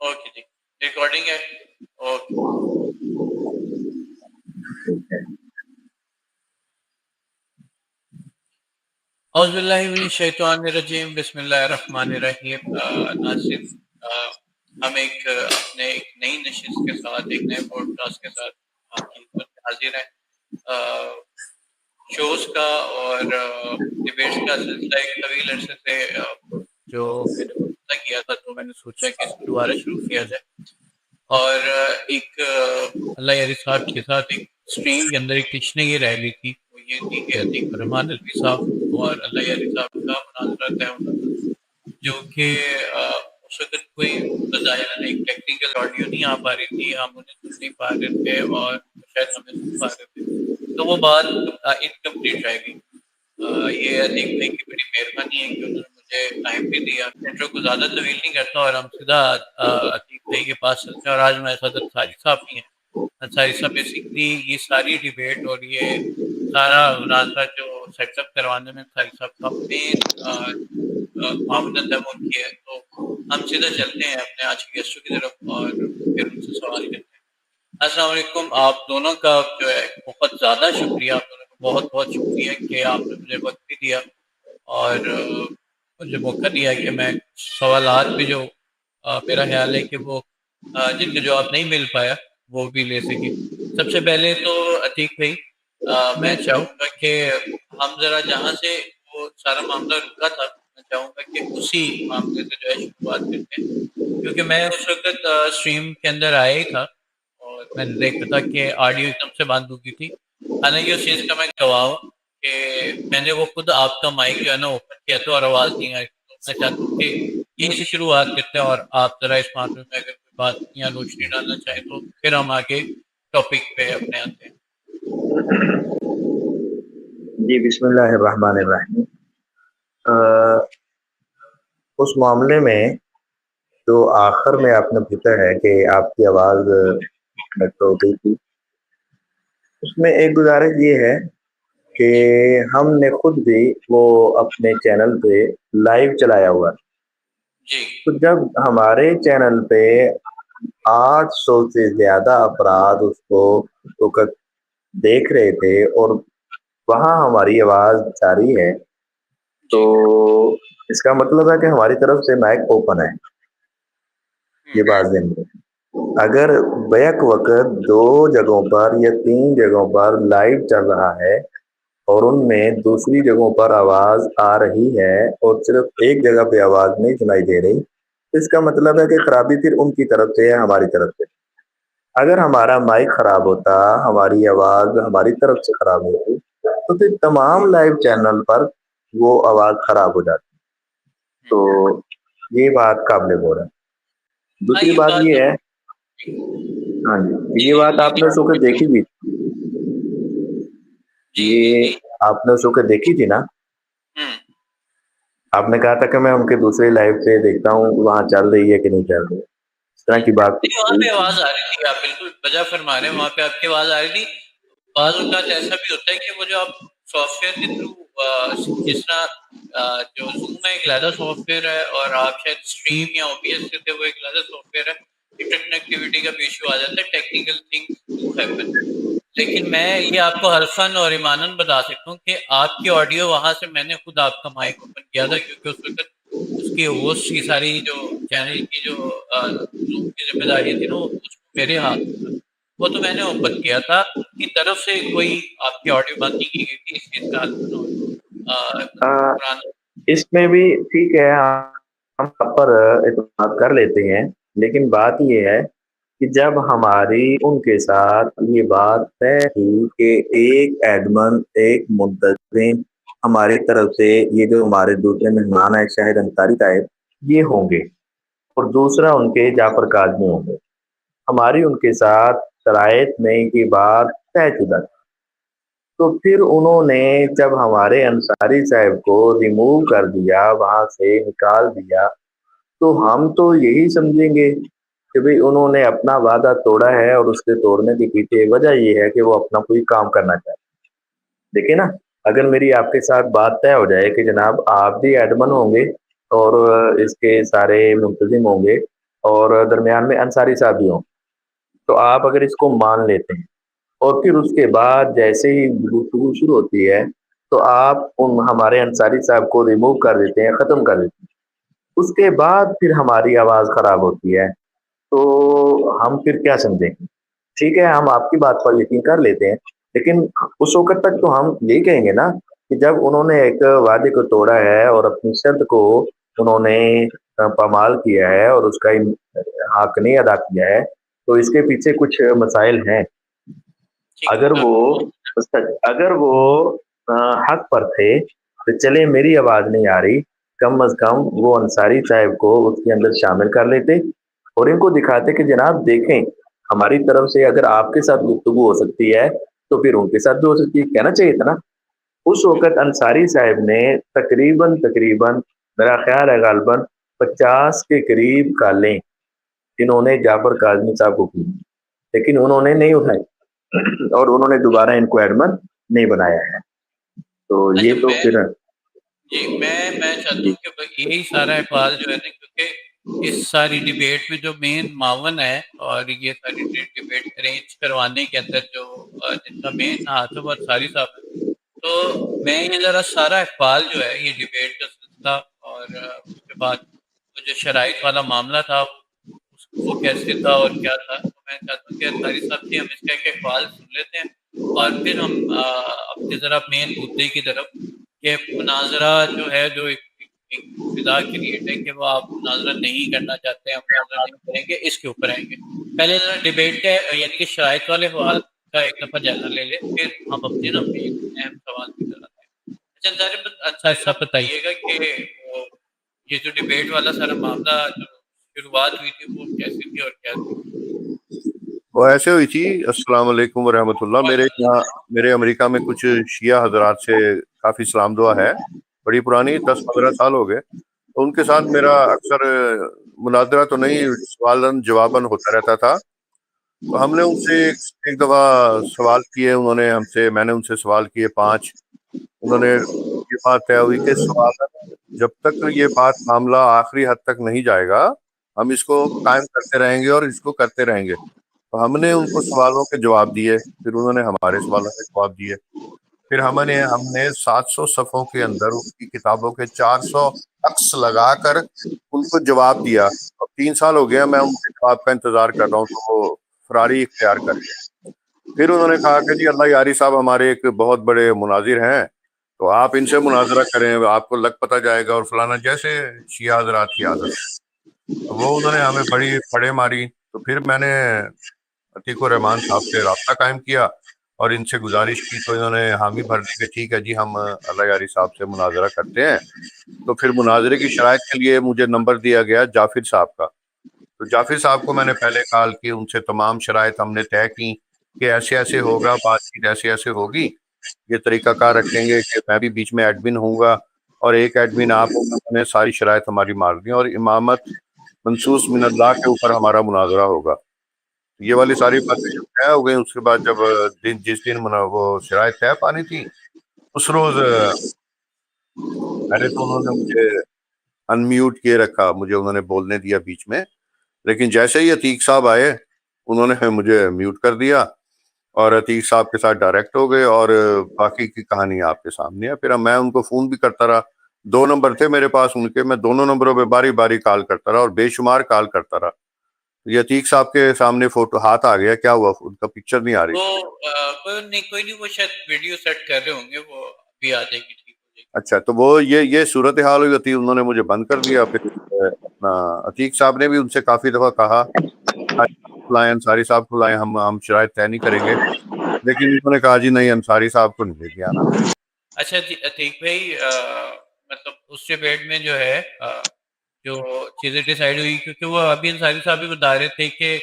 Okay جی، recording ہے. Okay. اعوذ باللہ من الشیطان الرجیم، بسم اللہ الرحمن الرحیم. ناصر، ہم اپنے ایک نئی نشست کے ساتھ، ایک نئے پوڈ کاسٹ کے ساتھ آپ کی خدمت میں حاضر ہیں. شوز کا اور ڈبیٹس کا سلسلہ ایک طویل عرصے سے جو میں نے پتہ کیا تھا، تو میں نے سوچا کہ اس کو دوبارہ شروع کیا جائے. اور ایک اللہ یاری صاحب کے ساتھ ایک اسٹریم کے اندر ایک ٹیچنگ یہ رہ لی تھی، وہ یہ تھی کہ عتیق الرحمان الوی صاحب اور اللہ یاری صاحب کا مناظرہ طے ہونا تھا، جو کہ اس وقت کوئی بظاہر ایک ٹیکنیکل آڈیو نہیں آ پا رہی تھی، ہم انہیں سن نہیں پا رہے تھے اور شاید ہمیں سن پا رہے تھے، تو وہ بات انکمپلیٹ رہ گئی. یہ عتیق بھائی کی بڑی مہربانی ہے کہ انہوں نے مجھے ٹائم بھی دیا. انٹرو کو زیادہ طویل نہیں کرتا اور ہم سیدھا عتیق بھائی کے پاس چلتے ہیں. اور آج ہمارے ساتھ انصاری صاحب بھی ہیں. انصاری صاحب بیسکلی یہ ساری ڈیبیٹ اور یہ سارا مناظرہ جو سیٹ اپ کروانے میں انصاری صاحب کا مین معاونت ہے وہ ان کی ہے. تو ہم سیدھا چلتے ہیں اپنے آج کے گیسٹوں کی طرف اور پھر ان سے سوال کرتے ہیں. السلام علیکم. آپ دونوں کا جو ہے بہت زیادہ شکریہ، آپ دونوں کا بہت بہت شکریہ کہ آپ نے مجھے وقت بھی دیا اور مجھے موقع دیا کہ میں سوالات بھی جو میرا خیال ہے کہ وہ جن کا جواب نہیں مل پایا وہ بھی لے سکیں. سب سے پہلے تو عتیق بھائی، میں چاہوں گا کہ ہم ذرا جہاں سے وہ سارا معاملہ رکا تھا، میں چاہوں گا کہ اسی معاملے سے جو ہے شروعات کرتے ہیں، کیونکہ میں اس وقت اسٹریم کے اندر آیا ہی تھا اور میں نے دیکھا تھا کہ آڈیو ایک دم سے بند ہو گئی تھی. حالانکہ اس چیز کا میں گواہ ہوں کہ میں نے وہ خود آپ کا مائک جو ہے نا اوپن کیا تھا اور آواز نہیں آئی. میں چاہتا ہوں کہ یہیں سے شروعات کرتے ہیں اور آپ ذرا اس معاملے میں اگر کوئی بات یا روشنی ڈالنا چاہیں تو پھر ہم آگے ٹاپک پہ اپنے آتے ہیں. جی، بسم اللہ الرحمن الرحیم. اس معاملے میں جو آخر میں آپ نے پوچھا ہے کہ آپ کی آواز ہو گئی تھی، اس میں ایک گزارش یہ ہے کہ ہم نے خود بھی وہ اپنے چینل پہ لائیو چلایا ہوا، تو جب ہمارے چینل پہ 800 سے زیادہ افراد اس کو دیکھ رہے تھے اور وہاں ہماری آواز جاری ہے، تو اس کا مطلب ہے کہ ہماری طرف سے مائک اوپن ہے. یہ بات ذہن میں، اگر بیک وقت 2 جگہوں پر یا 3 جگہوں پر لائیو چل رہا ہے اور ان میں دوسری جگہوں پر آواز آ رہی ہے اور صرف ایک جگہ پہ آواز نہیں سنائی دے رہی، اس کا مطلب ہے کہ خرابی پھر ان کی طرف سے ہے، ہماری طرف سے. اگر ہمارا مائک خراب ہوتا، ہماری آواز ہماری طرف سے خراب ہوتی، تو پھر تمام لائیو چینل پر وہ آواز خراب ہو جاتی. تو یہ بات قابل غور ہے. دوسری بات یہ ہے، ہاں جی، یہ بات آپ نے سو کے دیکھی بھی، یہ آپ نے سو کے دیکھی تھی نا. آپ نے کہا تھا کہ میں ان کے دوسرے لائیو پہ دیکھتا ہوں وہاں چل رہی ہے کہ نہیں چل رہی، اس طرح کی بات. وہاں پہ آواز آ رہی تھی، آپ بالکل وجہ فرما رہے ہیں، وہاں پہ آپ کی آواز آ رہی تھی. بعض اوقات ایسا بھی ہوتا ہے کہ وہ جو آپ سافٹ ویئر کے تھرو، جس طرح جو زوم ہے ایک علیحدہ سافٹ ویئر ہے اور آپ شاید اسٹریم یا او بی ایس سے تھے وہ ایک علیحدہ سافٹ ویئر ہے، انٹرنیٹ کنیکٹیوٹی کا بھی ایشو آ جاتا ہے، ٹیکنیکل تھنگس ڈو ہیپن. لیکن میں یہ آپ کو حرفاً اور ایماناً بتا سکتا ہوں کہ آپ کی آڈیو وہاں سے میں نے خود آپ کا مائک اوپن کیا تھا، کیونکہ اس وقت اس کی ہوسٹ کی ساری جو چینل کی جو زوم کی ذمہ داری تھی نا، وہ میرے ہاتھ میں تھا، وہ تو میں نے اوپن کیا تھا. ان کی طرف سے کوئی آپ کی آڈیو بند نہیں کی گئی تھی، اس چیز کا اس میں بھی ٹھیک ہے، ہم پر اعتماد کر لیتے ہیں، لیکن بات یہ ہے کہ جب ہماری ان کے ساتھ یہ بات طے تھی کہ ایک ایڈمن، ایک منتظم ہماری طرف سے، یہ جو ہمارے دوسرے مہمان ہیں شاہد انصاری صاحب، یہ ہوں گے اور دوسرا ان کے جعفر کاظمی ہوں گے، ہماری ان کے ساتھ شرائط میں کی بات طے شدہ. تو پھر انہوں نے جب ہمارے انصاری صاحب کو ریموو کر دیا، وہاں سے نکال دیا، تو ہم تو یہی سمجھیں گے کہ بھئی انہوں نے اپنا وعدہ توڑا ہے اور اس کے توڑنے کی پیچھے وجہ یہ ہے کہ وہ اپنا کوئی کام کرنا چاہتے. دیکھیں نا، اگر میری آپ کے ساتھ بات طے ہو جائے کہ جناب آپ بھی ایڈمن ہوں گے اور اس کے سارے منتظم ہوں گے اور درمیان میں انصاری صاحب بھی ہوں، تو آپ اگر اس کو مان لیتے ہیں اور پھر اس کے بعد جیسے ہی گفتگو شروع ہوتی ہے تو آپ ہمارے انصاری صاحب کو ریموو کر دیتے ہیں، ختم کر دیتے ہیں، اس کے بعد پھر ہماری آواز خراب ہوتی ہے، تو ہم پھر کیا سمجھیں گے؟ ٹھیک ہے، ہم آپ کی بات پر یقین کر لیتے ہیں، لیکن اس وقت تک تو ہم یہی کہیں گے نا کہ جب انہوں نے ایک وعدے کو توڑا ہے اور اپنی شرط کو انہوں نے پامال کیا ہے اور اس کا حق نہیں ادا کیا ہے، تو اس کے پیچھے کچھ مسائل ہیں۔ ٹھیک اگر ہے وہ اگر وہ حق پر تھے تو چلے میری آواز نہیں آ رہی، کم از کم وہ انصاری صاحب کو اس کے اندر شامل کر لیتے اور ان کو دکھاتے کہ جناب دیکھیں ہماری طرف سے اگر آپ کے ساتھ گفتگو ہو سکتی ہے تو پھر ان کے ساتھ بھی ہو سکتی ہے، کہنا چاہیے تھا نا۔ اس وقت انصاری صاحب نے تقریباً میرا خیال ہے غالباً 50 کے قریب کالیں انہوں نے جعفر کاظمی صاحب کو کی، لیکن انہوں نے نہیں اٹھائی اور انہوں نے دوبارہ ان کو ایڈمن نہیں بنایا ہے، تو اچھا یہ تو پھر میں چاہتا جی ہوں کہ یہی سارا اقبال جو ہے نا، کیونکہ اس ساری ڈیبیٹ میں جو مین معاون ہے اور یہ ساری ڈیبیٹ ارینج کروانے کے اندر جو جن کا مین ہاتھ ہے وہ انصاری صاحب ہے، تو میں یہ ذرا سارا اقبال جو ہے یہ ڈیبیٹ کا سلسلہ اور اس کے بعد وہ جو شرائط والا معاملہ تھا وہ کیسے تھا اور کیا تھا، تو میں چاہتا ہوں کہ انصاری صاحب سے ہم اس کا ایک اقبال سن لیتے ہیں اور پھر ہم اپنے ذرا مین مدعے کی طرف کہ مناظرہ جو ہے جو ایک فضا کریٹ ہے کہ وہ آپ مناظرہ نہیں کرنا چاہتے ہیں، ہم مناظرہ نہیں کریں گے، اس کے اوپر آئیں گے۔ پہلے ذرا ڈیبیٹ کے یعنی کہ شرائط والے حوال کا ایک دفعہ جائزہ لے لیں، پھر ہم اپنے نا مین اہم سوال کی طرف آتے ہیں۔ اچھا ظاہر اچھا حصہ بتائیے گا کہ وہ یہ جو ڈیبیٹ والا سارا معاملہ جو شروعات ہوئی تھی وہ کیسی تھی اور کیا تھی؟ وہ ایسے ہوئی تھی۔ السلام علیکم ورحمۃ اللہ۔ میرے امریکہ میں کچھ شیعہ حضرات سے کافی سلام دعا ہے، بڑی پرانی 10-15 سال ہو گئے، تو ان کے ساتھ میرا اکثر مناظرہ تو نہیں، سوالن جواباً ہوتا رہتا تھا۔ تو ہم نے ان سے ایک دفعہ سوال کیے، انہوں نے ہم سے، میں نے ان سے سوال کیے 5۔ انہوں نے یہ بات طے ہوئی کہ سوال جب تک یہ بات معاملہ آخری حد تک نہیں جائے گا ہم اس کو قائم کرتے رہیں گے اور اس کو کرتے رہیں گے۔ تو ہم نے ان کو سوالوں کے جواب دیے، پھر انہوں نے ہمارے سوالوں کے جواب دیے، پھر ہم نے 700 صفحوں کے اندر ان کی کتابوں کے 400 عکس لگا کر ان کو جواب دیا، اور 3 سال ہو گیا میں ان کے جواب کا انتظار کر رہا ہوں، تو وہ فراری اختیار کر گئے۔ پھر انہوں نے کہا کہ جی اللہ یاری صاحب ہمارے ایک بہت بڑے مناظر ہیں، تو آپ ان سے مناظرہ کریں، آپ کو لگ پتہ جائے گا اور فلانا، جیسے شیعہ حضرات کی عادت ہے۔ وہ انہوں نے ہمیں بڑی پھڑے ماری، تو پھر میں نے عتیق الرحمان صاحب سے رابطہ قائم کیا اور ان سے گزارش کی، تو انہوں نے حامی بھر دی کہ ٹھیک ہے جی ہم اللہ یاری صاحب سے مناظرہ کرتے ہیں۔ تو پھر مناظرے کی شرائط کے لیے مجھے نمبر دیا گیا جعفر صاحب کا، تو جعفر صاحب کو میں نے پہلے کال کی، ان سے تمام شرائط ہم نے طے کی کہ ایسے ایسے ہوگا، بات چیت ایسے ایسے ہوگی، یہ طریقہ کار رکھیں گے کہ میں بھی بیچ میں ایڈمن ہوں گا اور ایک ایڈمن آپ ہوں گے۔ انہوں نے ساری شرائط ہماری مار دی اور امامت منصوص من اللہ کے اوپر ہمارا مناظرہ ہوگا۔ یہ والی ساری باتیں جب طے ہو گئی، اس کے بعد جب جس دن وہ شرائط طے پانی تھی، اس روز پہلے تو انہوں نے مجھے ان میوٹ کیے رکھا، مجھے انہوں نے بولنے دیا بیچ میں، لیکن جیسے ہی عتیق صاحب آئے انہوں نے مجھے میوٹ کر دیا اور عتیق صاحب کے ساتھ ڈائریکٹ ہو گئے، اور باقی کی کہانی آپ کے سامنے ہے۔ پھر میں ان کو فون بھی کرتا رہا، 2 نمبر تھے میرے پاس ان کے، میں دونوں نمبروں پہ باری باری کال کرتا رہا اور بے شمار کال کرتا رہا۔ یہ عتیق صاحب کے سامنے فوٹو ہاتھ آ گیا، کیا ہوا، ان کا پکچر نہیں آ رہی وہ تھی۔ کوئی نہیں، وہ شاید ویڈیو سیٹ کر رہے ہوں گے، وہ ابھی آ جائے گی، ٹھیک ہو جائے گی۔ اچھا، تو وہ یہ صورتحال ہوئی ہوتی، انہوں نے مجھے بند کر دیا۔ پھر اپنا عتیق صاحب نے بھی ان سے کافی دفعہ کہا لائیں انصاری صاحب کو لائیں، ہم شرائط طے نہیں کریں گے، لیکن انہوں نے کہا جی نہیں انصاری صاحب کو نہیں لے کے آنا۔ اچھا عتیق بھائی، مطلب اس ڈیبیٹ میں جو ہے جو چیزیں ڈیسائیڈ ہوئی، کیونکہ وہ ابھی انصاری صاحب بھی بتا رہے تھے کہ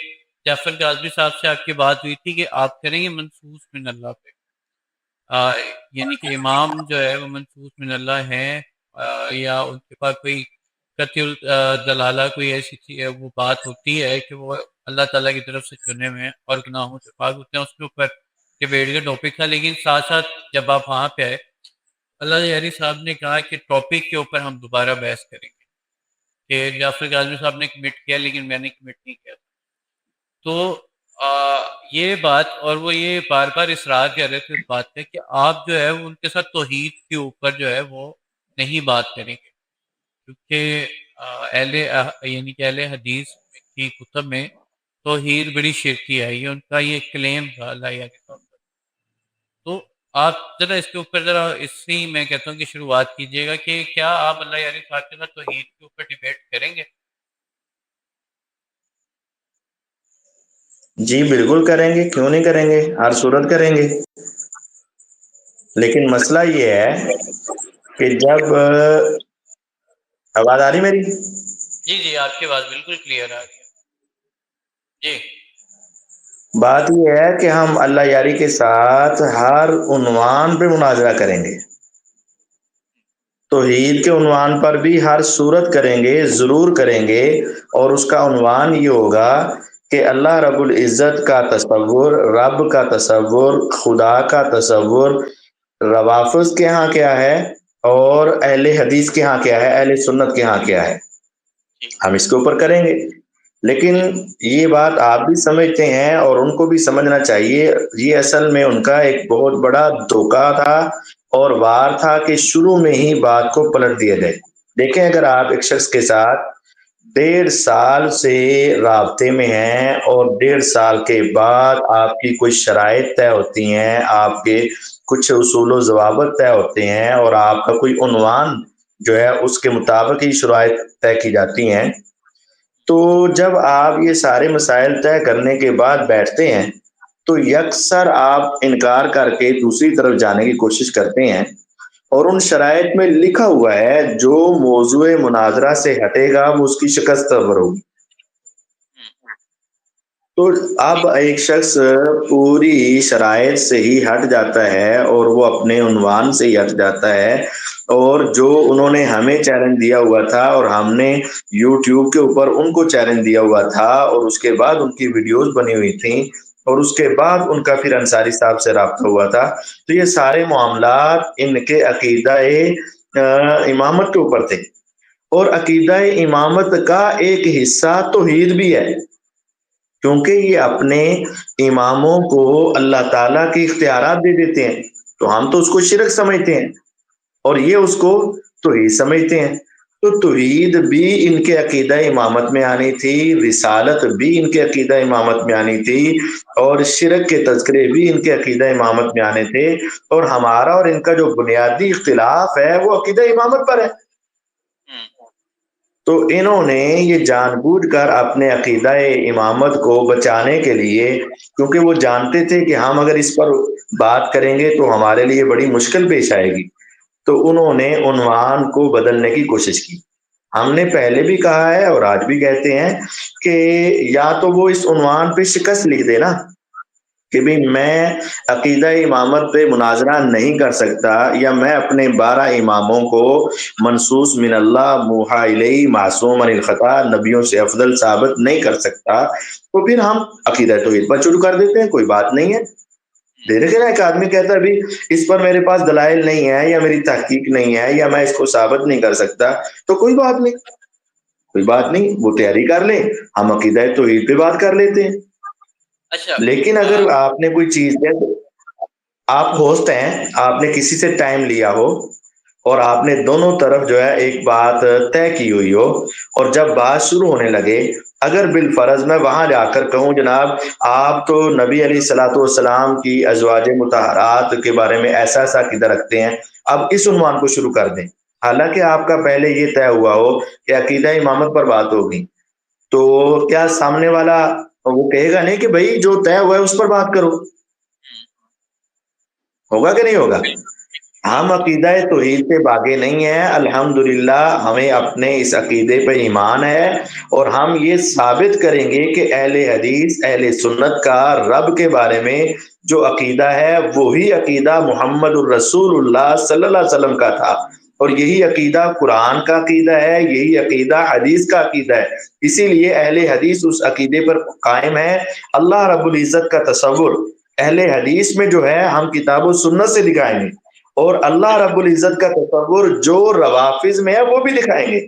جعفر کاظمی صاحب سے آپ کی بات ہوئی تھی کہ آپ کریں گے منصوص من اللہ پہ، یعنی کہ امام جو ہے وہ منصوص من اللہ ہیں، یا ان کے پاس کوئی قطعی دلالہ کوئی ایسی وہ بات ہوتی ہے کہ وہ اللہ تعالیٰ کی طرف سے چنے ہوئے ہیں اور گناہوں سے پاک ہوتے ہیں، اس کے اوپر ڈیبیٹ کا ٹاپک تھا۔ لیکن ساتھ ساتھ جب آپ وہاں پہ آئے، اللہ یاری صاحب نے کہا کہ ٹاپک کے اوپر ہم دوبارہ بحث کریں گے، کہ جعفر کاظمی صاحب نے کمٹ کیا لیکن میں نے کمٹ نہیں کیا. تو یہ بات، اور وہ یہ بار بار اصرار کر رہے تھے اس بات پہ کہ آپ جو ہے وہ ان کے ساتھ توحید کے اوپر جو ہے وہ نہیں بات کریں گے، کیونکہ یعنی کہ اہل حدیث کی کتب میں توحید بڑی شرکی ہے، یہ ان کا یہ کلیم تھا اللہ کے طور پر. تو آپ ذرا اس کے اوپر ذرا اسی میں کہتا ہوں کہ شروعات کیجیے گا کہ کیا آپ اللہ یاری صاحب کے ساتھ توحید کے اوپر ڈیبیٹ کریں گے؟ جی بالکل کریں گے، کیوں نہیں کریں گے، ہر صورت کریں گے. لیکن مسئلہ یہ ہے کہ جب آواز آ رہی میری؟ جی جی آپ کی آواز بالکل کلیئر آ رہی ہے. جی بات یہ ہے کہ ہم اللہ یاری کے ساتھ ہر عنوان پہ مناظرہ کریں گے، توحید کے عنوان پر بھی ہر صورت کریں گے، ضرور کریں گے. اور اس کا عنوان یہ ہوگا کہ اللہ رب العزت کا تصور، رب کا تصور، خدا کا تصور روافظ کے ہاں کیا ہے اور اہل حدیث کے ہاں کیا ہے، اہل سنت کے ہاں کیا ہے. ہم اس کے اوپر کریں گے. لیکن یہ بات آپ بھی سمجھتے ہیں اور ان کو بھی سمجھنا چاہیے، یہ اصل میں ان کا ایک بہت بڑا دھوکہ تھا اور وار تھا کہ شروع میں ہی بات کو پلٹ دیا جائے. دیکھیں اگر آپ ایک شخص کے ساتھ 1.5 سال سے رابطے میں ہیں اور 1.5 سال کے بعد آپ کی کوئی شرائط طے ہوتی ہیں، آپ کے کچھ اصول و ضوابط طے ہوتے ہیں اور آپ کا کوئی عنوان جو ہے اس کے مطابق ہی شرائط طے کی جاتی ہیں، تو جب آپ یہ سارے مسائل طے کرنے کے بعد بیٹھتے ہیں تو یکسر آپ انکار کر کے دوسری طرف جانے کی کوشش کرتے ہیں، اور ان شرائط میں لکھا ہوا ہے جو موضوع مناظرہ سے ہٹے گا وہ اس کی شکست خبر ہوگی. تو اب ایک شخص پوری شرائط سے ہی ہٹ جاتا ہے اور وہ اپنے عنوان سے ہی ہٹ جاتا ہے، اور جو انہوں نے ہمیں چیلنج دیا ہوا تھا اور ہم نے یوٹیوب کے اوپر ان کو چیلنج دیا ہوا تھا اور اس کے بعد ان کی ویڈیوز بنی ہوئی تھیں اور اس کے بعد ان کا پھر انصاری صاحب سے رابطہ ہوا تھا، تو یہ سارے معاملات ان کے عقیدہ امامت کے اوپر تھے. اور عقیدہ امامت کا ایک حصہ توحید بھی ہے، کیونکہ یہ اپنے اماموں کو اللہ تعالیٰ کے اختیارات دے دیتے ہیں، تو ہم تو اس کو شرک سمجھتے ہیں اور یہ اس کو توحید سمجھتے ہیں. تو توحید بھی ان کے عقیدہ امامت میں آنی تھی، رسالت بھی ان کے عقیدہ امامت میں آنی تھی، اور شرک کے تذکرے بھی ان کے عقیدہ امامت میں آنے تھے. اور ہمارا اور ان کا جو بنیادی اختلاف ہے وہ عقیدہ امامت پر ہے. تو انہوں نے یہ جان بوجھ کر اپنے عقیدہ امامت کو بچانے کے لیے، کیونکہ وہ جانتے تھے کہ ہم اگر اس پر بات کریں گے تو ہمارے لیے بڑی مشکل پیش آئے گی، تو انہوں نے عنوان کو بدلنے کی کوشش کی. ہم نے پہلے بھی کہا ہے اور آج بھی کہتے ہیں کہ یا تو وہ اس عنوان پہ شکست لکھ دے نا کہ بھی میں عقیدہ امامت پہ مناظرہ نہیں کر سکتا، یا میں اپنے 12 اماموں کو منصوص من اللہ موحی الیہ معصوم عن الخطا نبیوں سے افضل ثابت نہیں کر سکتا، تو پھر ہم عقیدہ توحید پر شروع کر دیتے ہیں، کوئی بات نہیں ہے. دیکھیں نا ایک آدمی کہتا ہے بھی اس پر میرے پاس دلائل نہیں ہے یا میری تحقیق نہیں ہے یا میں اس کو ثابت نہیں کر سکتا، تو کوئی بات نہیں، کوئی بات نہیں، وہ تیاری کر لے، ہم عقیدہ توحید پہ بات کر لیتے ہیں. اچھا لیکن اگر آپ نے کوئی چیز ہے، آپ ہوسٹ ہیں، آپ نے کسی سے ٹائم لیا ہو اور آپ نے دونوں طرف جو ہے ایک بات طے کی ہوئی ہو، اور جب بات شروع ہونے لگے، اگر بالفرض میں وہاں جا کر کہوں جناب آپ تو نبی علیہ الصلوۃ والسلام کی ازواج مطہرات کے بارے میں ایسا ایسا عقیدہ رکھتے ہیں، اب اس عنوان کو شروع کر دیں، حالانکہ آپ کا پہلے یہ طے ہوا ہو کہ عقیدہ امامت پر بات ہوگی، تو کیا سامنے والا وہ کہے گا نہیں کہ بھائی جو طے ہوا ہے اس پر بات کرو؟ ہوگا کہ نہیں ہوگا؟ ہم عقیدہ توحید پہ باغے نہیں ہیں، الحمدللہ ہمیں اپنے اس عقیدے پہ ایمان ہے، اور ہم یہ ثابت کریں گے کہ اہل حدیث اہل سنت کا رب کے بارے میں جو عقیدہ ہے وہی عقیدہ محمد الرسول اللہ صلی اللہ علیہ وسلم کا تھا، اور یہی عقیدہ قرآن کا عقیدہ ہے، یہی عقیدہ حدیث کا عقیدہ ہے. اسی لیے اہل حدیث اس عقیدے پر قائم ہے. اللہ رب العزت کا تصور اہل حدیث میں جو ہے ہم کتاب و سنت سے دکھائیں گے، اور اللہ رب العزت کا تصور جو روافظ میں ہے وہ بھی دکھائیں گے.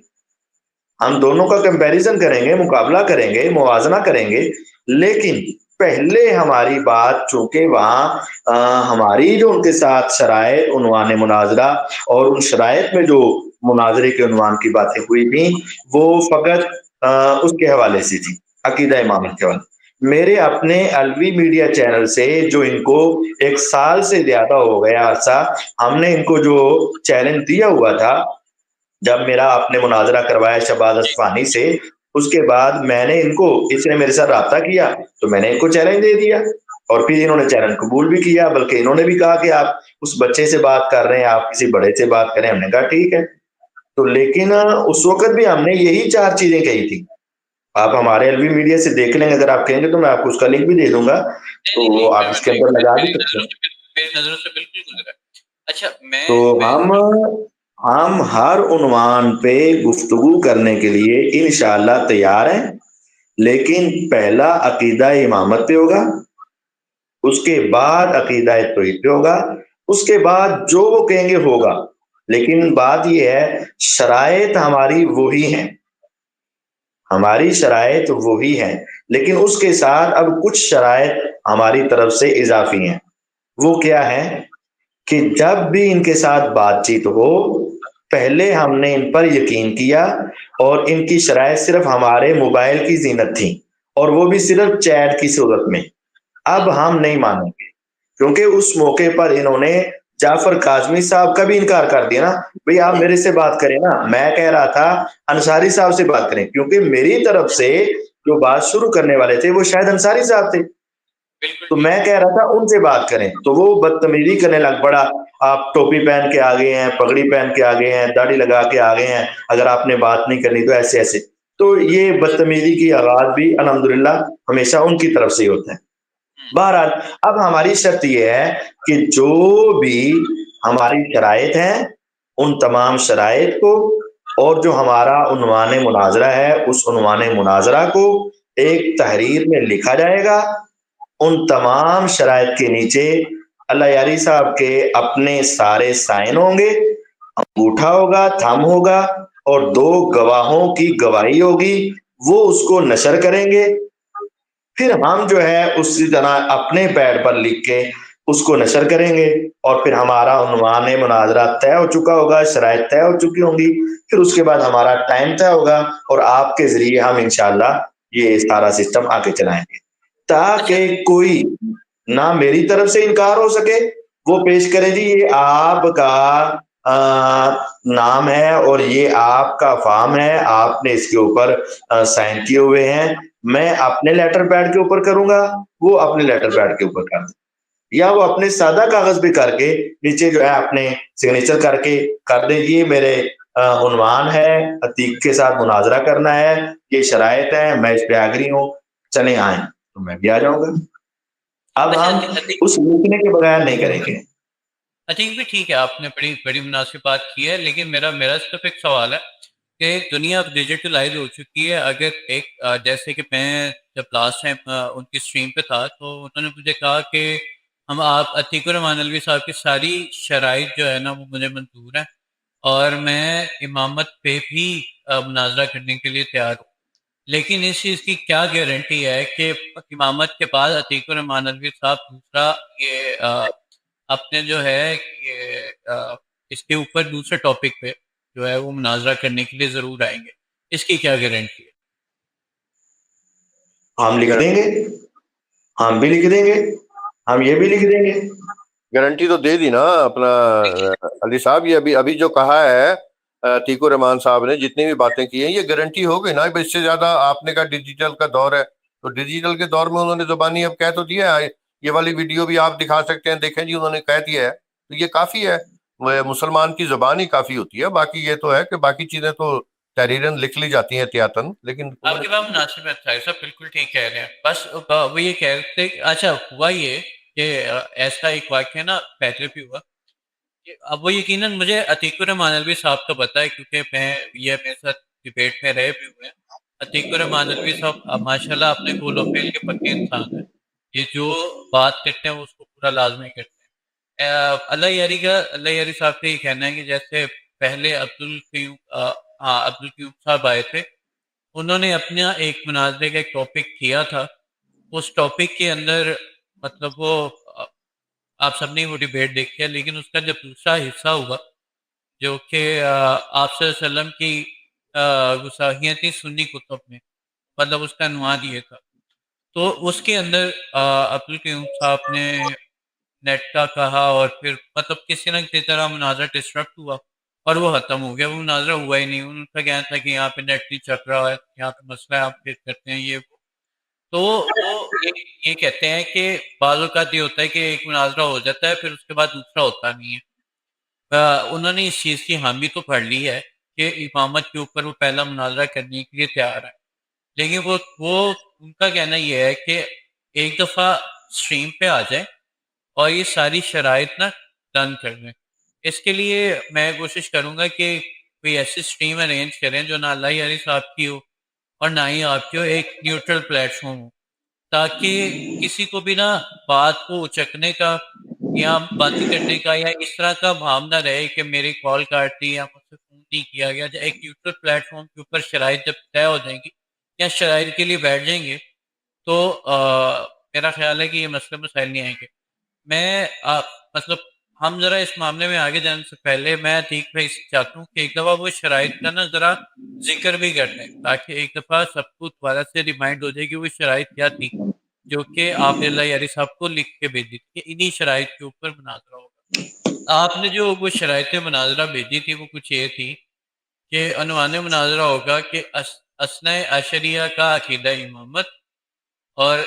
ہم دونوں کا کمپیریزن کریں گے، مقابلہ کریں گے، موازنہ کریں گے، لیکن پہلے ہماری بات چونکہ وہاں ہماری جو ان کے ساتھ شرائط عنوان مناظرہ اور ان شرائط میں جو مناظرے کے عنوان کی باتیں ہوئی تھیں وہ فقط اس کے حوالے سے تھی، عقیدہ امامت کے حوالے۔ میرے اپنے الوی میڈیا چینل سے جو ان کو 1 سال سے زیادہ ہو گیا عرصہ ہم نے ان کو جو چیلنج دیا ہوا تھا، جب میرا آپ نے مناظرہ کروایا شہباز اصفہانی سے، اس کے بعد میں نے ان کو، اس نے میرے ساتھ رابطہ کیا تو میں نے ان کو چیلنج دے دیا اور پھر انہوں نے چیلنج قبول بھی کیا، بلکہ انہوں نے بھی کہا کہ آپ اس بچے سے بات کر رہے ہیں، آپ کسی بڑے سے بات کریں۔ ہم نے کہا ٹھیک ہے، تو لیکن اس وقت بھی ہم نے یہی 4 چیزیں کہی تھی۔ آپ ہمارے الوی میڈیا سے دیکھ لیں گے، اگر آپ کہیں گے تو میں آپ کو اس کا لنک بھی دے دوں گا، نہیں تو نہیں نہیں، آپ اس کے اندر لگا بھی سکتے ہیں۔ میری نظروں سے بالکل گزرا ہے۔ اچھا تو ہم ہر عنوان پہ گفتگو کرنے کے لیے انشاءاللہ تیار ہیں، لیکن پہلا عقیدہ امامت پہ ہوگا، اس کے بعد عقیدہ توحید پہ ہوگا، اس کے بعد جو وہ کہیں گے ہوگا۔ لیکن بات یہ ہے، شرائط ہماری وہی ہیں، ہماری شرائط وہی ہیں، لیکن اس کے ساتھ اب کچھ شرائط ہماری طرف سے اضافی ہیں۔ وہ کیا ہے کہ جب بھی ان کے ساتھ بات چیت ہو، پہلے ہم نے ان پر یقین کیا اور ان کی شرائط صرف ہمارے موبائل کی زینت تھی، اور وہ بھی صرف چیٹ کی صورت میں۔ اب ہم نہیں مانیں گے، کیونکہ اس موقع پر انہوں نے جعفر کاظمی صاحب کا بھی انکار کر دیا نا، بھئی آپ میرے سے بات کریں نا، میں کہہ رہا تھا انصاری صاحب سے بات کریں، کیونکہ میری طرف سے جو بات شروع کرنے والے تھے وہ شاید انصاری صاحب تھے، تو میں کہہ رہا تھا ان سے بات کریں، تو وہ بدتمیزی کرنے لگ پڑا، آپ ٹوپی پہن کے آ گئے ہیں، پگڑی پہن کے آ گئے ہیں، داڑھی لگا کے آ گئے ہیں، اگر آپ نے بات نہیں کرنی تو ایسے ایسے۔ تو یہ بدتمیزی کی آغاز بھی الحمدللہ ہمیشہ ان کی طرف سے ہی ہوتا ہے۔ بہرحال اب ہماری شرط یہ ہے کہ جو بھی ہماری شرائط ہیں ان تمام شرائط کو، اور جو ہمارا عنوان مناظرہ ہے اس عنوان مناظرہ کو ایک تحریر میں لکھا جائے گا، ان تمام شرائط کے نیچے اللہ یاری صاحب کے اپنے سارے سائن ہوں گے، انگوٹھا ہوگا، تھم ہوگا، اور 2 گواہوں کی گواہی ہوگی، وہ اس کو نشر کریں گے۔ پھر ہم جو ہے اسی طرح اپنے پیڈ پر لکھ کے اس کو نشر کریں گے، اور پھر ہمارا عنوان مناظرہ طے ہو چکا ہوگا، شرائط طے ہو چکی ہوں گی، پھر اس کے بعد ہمارا ٹائم طے ہوگا، اور آپ کے ذریعے ہم انشاءاللہ یہ سارا سسٹم آگے چلائیں گے، تاکہ کوئی نہ میری طرف سے انکار ہو سکے، وہ پیش کرے جی یہ آپ کا نام ہے اور یہ آپ کا فارم ہے، آپ نے اس کے اوپر سائن کیے ہوئے ہیں، میں اپنے لیٹر پیڈ کے اوپر کروں گا، وہ اپنے لیٹر پیڈ کے اوپر کر دیں، یا وہ اپنے سادہ کاغذ پہ کر کے نیچے جو ہے اپنے سگنیچر کر کے کر دیں، یہ میرے عنوان ہے، عتیق کے ساتھ مناظرہ کرنا ہے، یہ شرائط ہیں، میں اس پہ آگری ہوں، چلیں آئیں، تو میں بھی آ جاؤں گا۔ اب ہم اس لکھنے کے بغیر نہیں کریں گے۔ عتیق بھی ٹھیک ہے، آپ نے بڑی بڑی مناسب بات کی ہے، لیکن میرا صرف ایک سوال ہے کہ دنیا اب ڈیجیٹلائز ہو چکی ہے۔ اگر ایک جیسے کہ میں جب لاسٹ ٹائم ان کی اسٹریم پہ تھا تو انہوں نے مجھے کہا کہ ہم آپ عتیق الرحمان الوی صاحب کی ساری شرائط جو ہے نا وہ مجھے منظور ہیں، اور میں امامت پہ بھی مناظرہ کرنے کے لیے تیار ہوں، لیکن اس چیز کی کیا گارنٹی ہے کہ امامت کے بعد عتیق الرحمان الوی صاحب دوسرا یہ اپنے جو ہے یہ اس کے اوپر دوسرے ٹاپک پہ جو ہے وہ مناظرہ کرنے کے لیے ضرور آئیں گے، اس کی کیا گارنٹی ہے؟ ہم لکھ دیں گے، ہم بھی لکھ دیں گے، ہم یہ بھی لکھ دیں گے۔ گارنٹی تو دے دی نا اپنا علی صاحب، یہ ابھی جو کہا ہے عتیق الرحمان صاحب نے جتنی بھی باتیں کی ہیں یہ گارنٹی ہو گئی نا۔ اس سے زیادہ آپ نے کہا ڈیجیٹل کا دور ہے، تو ڈیجیٹل کے دور میں انہوں نے زبانی اب کہہ تو دیا ہے، یہ والی ویڈیو بھی آپ دکھا سکتے ہیں، دیکھیں جی انہوں نے کہہ دیا ہے، تو یہ کافی ہے، مسلمان کی زبان ہی کافی ہوتی ہے، باقی یہ تو ہے کہ باقی چیزیں تو تحریراً لکھ لی جاتی ہیں احتیاطاً، لیکن آپ کی بات مناسب ہے صاحب، بالکل ٹھیک کہہ رہے ہیں، بس وہ یہ کہہ رہے تھے اچھا ہوا یہ کہ ایسا ایک واقعہ نا پہلے بھی ہوا، اب وہ یقیناً مجھے عتیق الرحمان الوی صاحب کا پتہ ہے کیونکہ یہ میرے ساتھ ڈبیٹ میں رہے بھی ہوئے ہیں۔ عتیق الرحمان الوی صاحب ماشاءاللہ اپنے قول و فعل کے پکے انسان ہیں، یہ جو بات کرتے ہیں وہ اس کو پورا لازمی کرتے ہیں۔ اللہ یاری صاحب کا یہ کہنا ہے کہ جیسے پہلے عبدالقیوم صاحب آئے تھے، انہوں نے اپنا ایک مناظرے کا ایک ٹاپک کیا تھا. اس ٹاپک کے اندر مطلب وہ آپ سب نے وہ ڈیبیٹ دیکھی ہے، لیکن اس کا جب دوسرا حصہ ہوا جو کہ آپ صلی اللہ علیہ وسلم کی گستاخیاں تھیں سنی کتب میں، مطلب اس کا عنوان یہ تھا. تو اس کے اندر عبدالقیوم صاحب نے نیٹ کا کہا، اور پھر مطلب کسی نہ کسی طرح مناظرہ ڈسٹرپٹ ہوا اور وہ ختم ہو گیا. وہ مناظرہ ہوا ہی نہیں. ان کا کہنا تھا کہ یہاں پہ نیٹ نہیں چل رہا ہے، یہاں پہ مسئلہ ہے، آپ فیس کرتے ہیں یہ وہ. تو وہ یہ کہتے ہیں کہ بعض اوقات یہ ہوتا ہے کہ ایک مناظرہ ہو جاتا ہے پھر اس کے بعد دوسرا ہوتا نہیں ہے. انہوں نے اس چیز کی حامی تو پڑھ لی ہے کہ امامت کے اوپر وہ پہلا مناظرہ کرنے کے لیے تیار ہے، لیکن وہ ان کا کہنا یہ ہے کہ ایک دفعہ اسٹریم پہ آ جائیں اور یہ ساری شرائط نا ڈن کر دیں. اس کے لیے میں کوشش کروں گا کہ کوئی ایسی اسٹریم ارینج کریں جو نہ اللہ علی صاحب کی ہو اور نہ ہی آپ کی ہو، ایک نیوٹرل پلیٹ فارم ہو، تاکہ کسی کو بھی نا بات کو اچکنے کا یا بند کرنے کا یا اس طرح کا بھام نہ رہے کہ میری کال کاٹ دی یا مجھ سے فون نہیں کیا گیا. ایک نیوٹرل پلیٹ فارم کے اوپر شرائط جب طے ہو جائیں گی یا شرائط کے لیے بیٹھ جائیں گے تو میرا خیال ہے کہ یہ مسئلے مسائل نہیں آئیں گے. میں مطلب ہم ذرا اس معاملے میں آگے جانے سے پہلے میں ٹھیک بھائی چاہتا ہوں کہ ایک دفعہ وہ شرائط کا نا ذرا ذکر بھی کر لیں، تاکہ ایک دفعہ سب کو دوبارہ سے ریمائنڈ ہو جائے کہ وہ شرائط کیا تھی جو کہ آپ اللہ یاری صاحب کو لکھ کے بھیجی تھی کہ انہی شرائط کے اوپر مناظرہ ہوگا. آپ نے جو وہ شرائط مناظرہ بھیجی تھی وہ کچھ یہ تھی کہ عنوان مناظرہ ہوگا کہ اثنا عشریہ کا عقیدہ امامت، اور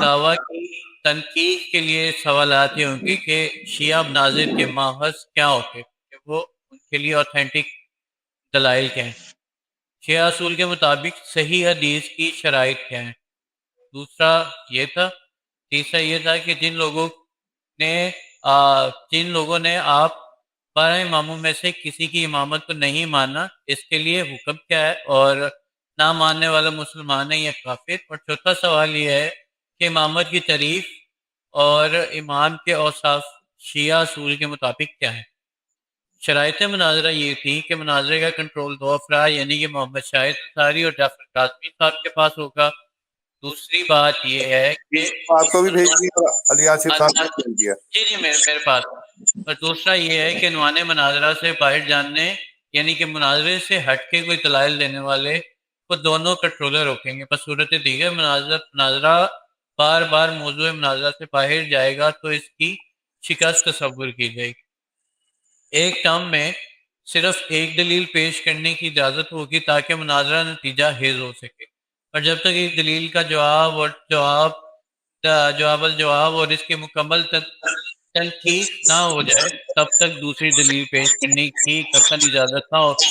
دعویٰ کی تنقید کے لیے سوالات یہ ہوں گی کہ شیعہ مناظر کے ماخذ کیا ہوتے کہ وہ ان کے لیے اوتھینٹک دلائل کیا ہیں، شیعہ اصول کے مطابق صحیح حدیث کی شرائط کیا ہیں. دوسرا یہ تھا. تیسرا یہ تھا کہ جن لوگوں نے آپ 12 اماموں میں سے کسی کی امامت کو نہیں ماننا، اس کے لیے حکم کیا ہے، اور نہ ماننے والا مسلمان ہے یا کافر. اور چوتھا سوال یہ ہے کہ امامت کی تعریف اور امام کے اوصاف شیعہ اصول کے مطابق کیا ہے. شرائط مناظرہ یہ تھی کہ مناظرے کا کنٹرول 2 افراد یعنی کہ محمد شاہد انصاری اور جعفر قاسمی صاحب کے پاس ہوگا. دوسری بات یہ ہے کہ آپ کو بھی بھیج دیا اور علی آصف صاحب نے بھیج دیا. جی میرے پاس. اور دوسرا یہ ہے کہ عنوان مناظرہ سے باہر جاننے یعنی کہ مناظرے سے ہٹ کے کوئی دلائل دینے والے کو دونوں کنٹرولر روکیں گے. بصورت دیگر مناظرہ بار بار موضوع مناظرہ سے باہر جائے گا تو اس کی شکست تصور کی جائے گی. ایک ٹرم میں صرف ایک دلیل پیش کرنے کی اجازت ہوگی تاکہ مناظرہ نتیجہ خیز ہو سکے، اور جب تک ایک دلیل کا جواب اور اس کے مکمل تنقید نہ ہو جائے تب تک دوسری دلیل پیش کرنے کی قطعی اجازت نہ ہوگی.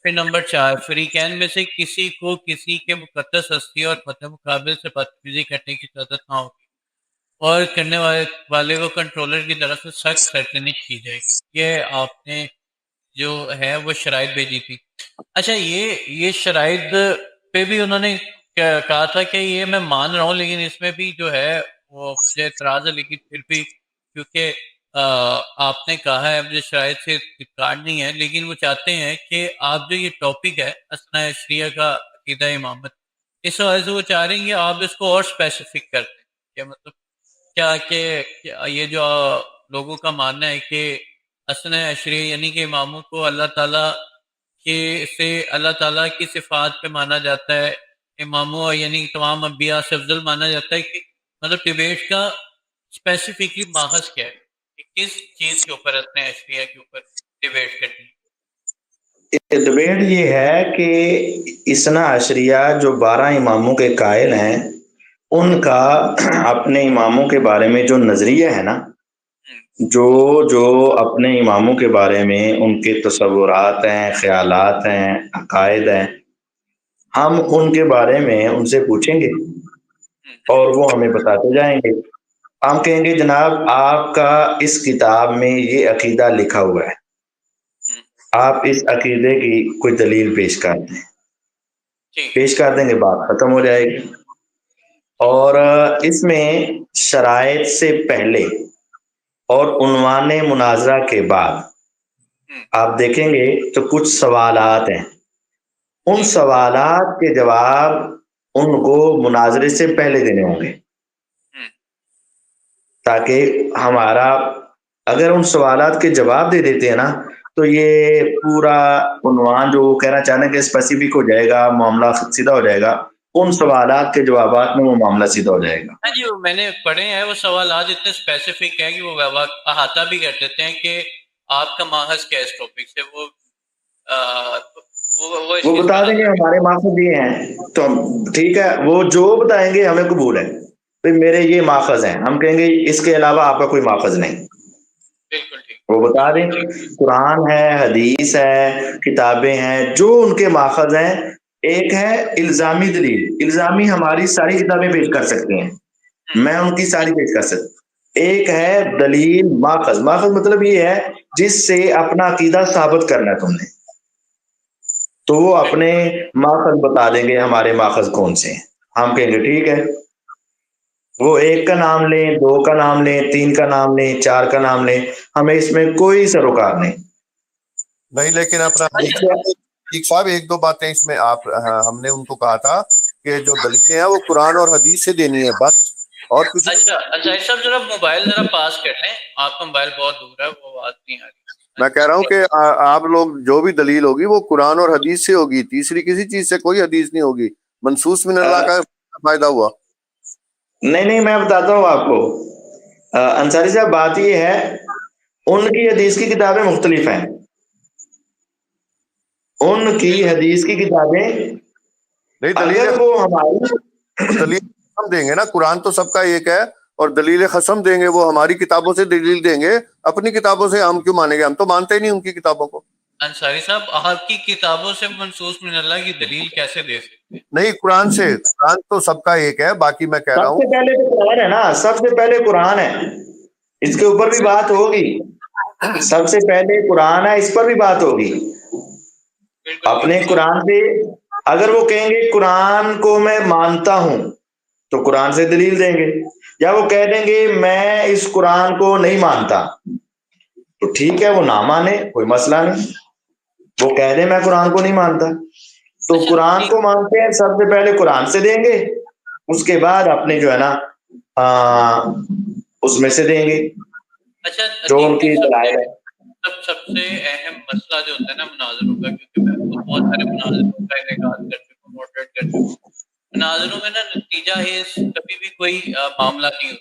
پھر نمبر 4، فریقین میں سے کسی کو کسی کے مقدس ہستی اور فتح مقابل سے بدتمیزی کرنے کی اجازت نہ ہوگی، اور کرنے والے کو کنٹرولر کی طرف سے سخت سرزنش کی جائے گی. یہ آپ نے جو ہے وہ شرائط بھیجی تھی. اچھا یہ شرائط پہ بھی انہوں نے کہا تھا کہ یہ میں مان رہا ہوں لیکن اس میں بھی جو ہے وہ مجھے اعتراض ہے، لیکن پھر بھی کیونکہ آپ نے کہا ہے مجھے شرائط سے کارڈ نہیں ہے، لیکن وہ چاہتے ہیں کہ آپ جو یہ ٹاپک ہے اثنا عشریہ کا عقیدہ امامت، اس وجہ سے وہ چاہ رہے ہیں کہ آپ اس کو اور اسپیسیفک کر دیں کہ مطلب کیا کہ یہ جو لوگوں کا ماننا ہے کہ اثنا عشریہ یعنی کہ اماموں کو اللہ تعالیٰ کی صفات پہ مانا جاتا ہے، اماموں یعنی تمام انبیاء سے افضل مانا جاتا ہے، کہ مطلب ڈیبیٹ کا اسپیسیفکلی ماخذ کیا ہے کہ کس چیز کے اوپر اثنا عشریہ کے اوپر ڈیبیٹ کرنی ہے. ڈبیٹ یہ ہے کہ اثنا عشریہ جو 12 اماموں کے قائل ہیں ان کا اپنے اماموں کے بارے میں جو نظریہ ہے نا، جو اپنے اماموں کے بارے میں ان کے تصورات ہیں، خیالات ہیں، عقائد ہیں، ہم ان کے بارے میں ان سے پوچھیں گے اور وہ ہمیں بتاتے جائیں گے. ہم کہیں گے جناب آپ کا اس کتاب میں یہ عقیدہ لکھا ہوا ہے، آپ اس عقیدے کی کوئی دلیل پیش کر دیں. پیش کر دیں گے، بات ختم ہو جائے گی. اور اس میں شرائط سے پہلے اور عنوان مناظرہ کے بعد آپ دیکھیں گے تو کچھ سوالات ہیں، ان سوالات کے جواب ان کو مناظرے سے پہلے دینے ہوں گے، تاکہ ہمارا اگر ان سوالات کے جواب دے دیتے ہیں نا تو یہ پورا عنوان جو وہ کہنا چاہنے کہ اسپیسیفک ہو جائے گا، معاملہ سیدھا ہو جائے گا، ان سوالات کے جوابات میں وہ معاملہ سیدھا ہو جائے گا۔ ہاں جی، میں نے پڑھے ہیں وہ سوالات اتنے اسپیسیفک ہیں کہ وہ احاطہ بھی کر دیتے ہیں کہ آپ کا ماخذ کیا اس ٹاپک سے، وہ بتا دیں گے ہمارے ماخذ یہ ہیں تو ٹھیک ہے، وہ جو بتائیں گے ہمیں قبول ہے، تو میرے یہ ماخذ ہیں، ہم کہیں گے اس کے علاوہ آپ کا کوئی ماخذ نہیں، بالکل ٹھیک، وہ بتا دیں۔ قرآن ہے، حدیث ہے، کتابیں ہیں جو ان کے ماخذ ہیں۔ ایک ہے الزامی دلیل، الزامی ہماری ساری کتابیں پیش کر سکتے ہیں، میں ان کی ساری پیش کر سکتا۔ ایک ہے دلیل ماخذ، ماخذ مطلب یہ ہے جس سے اپنا عقیدہ ثابت کرنا ہے تم نے، تو وہ اپنے ماخذ بتا دیں گے ہمارے ماخذ کون سے ہیں، ہم کہیں گے ٹھیک ہے، وہ ایک کا نام لیں، دو کا نام لیں، تین کا نام لیں، چار کا نام لیں، ہمیں اس میں کوئی سروکار نہیں۔ لیکن اپنا صاحب ایک دو باتیں اس میں آپ ہم نے ان کو کہا تھا کہ جو دلیلیں ہیں وہ قرآن اور حدیث سے دینی ہے بس، اور کچھ۔ اچھا صاحب ذرا موبائل ذرا پاس کر لیں، آپ کا موبائل بہت دور ہے، وہ بات نہیں آ رہی۔ میں کہہ رہا ہوں کہ آپ لوگ جو بھی دلیل ہوگی وہ قرآن اور حدیث سے ہوگی، تیسری کسی چیز سے کوئی حدیث نہیں ہوگی، منصوص من اللہ کا فائدہ ہوا۔ نہیں میں بتاتا ہوں آپ کو انصاری صاحب، بات یہ ہے ان کی حدیث کی کتابیں مختلف ہیں، ان کی حدیث کی کتابیں اگر وہ ہماری دلیل خصم دیں گے نا، قرآن تو سب کا ایک ہے، اور دلیل خصم دیں گے، وہ ہماری کتابوں سے دلیل دیں گے، اپنی کتابوں سے ہم کیوں مانیں گے؟ ہم تو مانتے ہی نہیں ان کی کتابوں کو۔ انصاری صاحب آپ کی کتابوں سے منصوص من اللہ کی دلیل کیسے دے سکتے ہیں؟ نہیں، قرآن سے، قرآن تو سب کا ایک ہے، باقی میں کہہ رہا ہوں سب سے پہلے تو قرآن ہے نا، سب سے پہلے قرآن ہے، اس کے اوپر بھی بات ہوگی، سب سے پہلے قرآن ہے، اس پر بھی بات ہوگی۔ اپنے قرآن سے اگر وہ کہیں گے قرآن کو میں مانتا ہوں تو قرآن سے دلیل دیں گے، یا وہ کہہ دیں گے میں اس قرآن کو نہیں مانتا تو ٹھیک ہے، وہ نہ مانے، کوئی مسئلہ نہیں، وہ کہہ دیں میں قرآن کو نہیں مانتا، تو قرآن کو مانتے ہیں سب سے پہلے قرآن سے دیں گے، اس کے بعد اپنے جو ہے نا اس میں سے دیں گے جو ان کی دلائل ہے۔ سب سے اہم مسئلہ جو ہوتا ہے نا مناظروں کا، کیونکہ میں خود بہت سارے مناظروں کا انعقاد کر چکا ہوں، ماڈریٹ کر چکا ہوں، مناظروں میں نا نتیجہ کبھی بھی کوئی معاملہ نہیں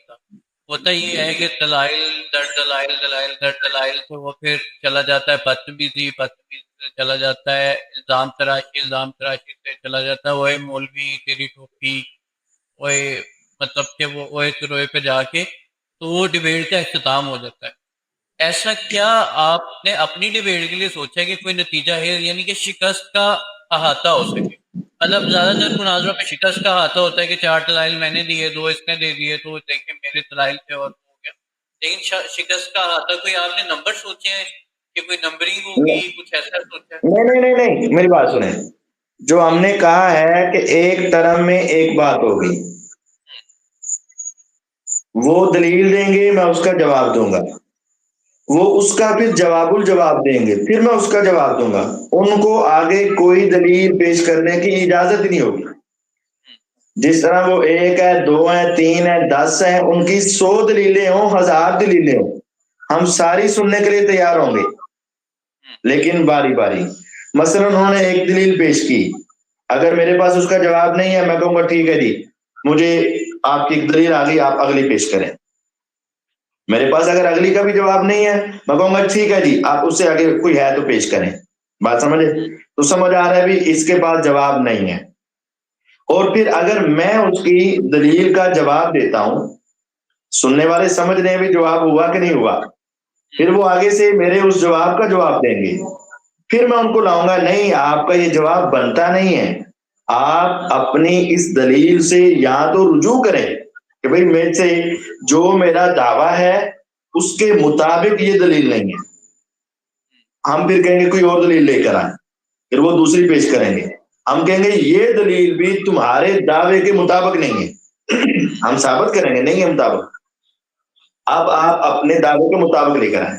ہوتا یہ ہے کہ دلائل در دلائل سے وہ پھر چلا جاتا ہے بدتمیزی سے چلا جاتا ہے، الزام تراشی سے چلا جاتا ہے، وہ مولوی تیری ٹوپی، وہ مطلب کہ وہ روئے پہ جا کے تو وہ ڈیبیٹ کا اختتام ہو جاتا ہے۔ ایسا کیا آپ نے اپنی ڈیبیٹ کے لیے سوچا کہ کوئی نتیجہ ہے، یعنی کہ شکست کا احاطہ ہو سکے؟ مطلب زیادہ تر مناظروں پہ شکست کا احاطہ ہوتا ہے کہ 4 دلائل میں نے دیے، 2 اس نے دے دیے، تو دیکھیں میرے دلائل پہ اور ہو گیا، لیکن شکست کا احاطہ کوئی آپ نے نمبر سوچے ہیں کہ کوئی نمبرنگ ہوگی، کچھ ایسا سوچا ہے؟ نہیں میری بات سنیں، جو ہم نے کہا ہے کہ ایک ٹرم میں ایک بات ہوگی، وہ دلیل دیں گے، میں اس کا جواب دوں گا، وہ اس کا پھر جواب الجواب دیں گے، پھر میں اس کا جواب دوں گا، ان کو آگے کوئی دلیل پیش کرنے کی اجازت ہی نہیں ہوگی۔ جس طرح وہ 1 ہے، 2 ہے، 3 ہے، 10 ہے، ان کی 100 دلیلیں ہوں، 1000 دلیلیں ہوں، ہم ساری سننے کے لیے تیار ہوں گے، لیکن باری باری۔ مثلا انہوں نے ایک دلیل پیش کی، اگر میرے پاس اس کا جواب نہیں ہے، میں کہوں گا ٹھیک ہے جی، مجھے آپ کی ایک دلیل آ گئی، آپ اگلی پیش کریں۔ میرے پاس اگر اگلی کا بھی جواب نہیں ہے، میں کہوں گا ٹھیک ہے جی، آپ اس سے آگے کوئی ہے تو پیش کریں۔ بات سمجھے؟ تو سمجھ آ رہا ہے بھی اس کے پاس جواب نہیں ہے، اور پھر اگر میں اس کی دلیل کا جواب دیتا ہوں، سننے والے سمجھ رہے ہیں بھی جواب ہوا کہ نہیں ہوا، پھر وہ آگے سے میرے اس جواب کا جواب دیں گے، پھر میں ان کو لاؤں گا نہیں، آپ کا یہ جواب بنتا نہیں ہے، آپ اپنی اس دلیل سے یا تو رجوع کریں کہ بھئی میں سے جو میرا دعویٰ ہے اس کے مطابق یہ دلیل نہیں ہے، ہم پھر کہیں گے کوئی اور دلیل لے کر آئیں، پھر وہ دوسری پیش کریں گے، ہم کہیں گے یہ دلیل بھی تمہارے دعوے کے مطابق نہیں ہے، ہم ثابت کریں گے نہیں ہے مطابق، اب آپ اپنے دعوے کے مطابق لے کر آئیں،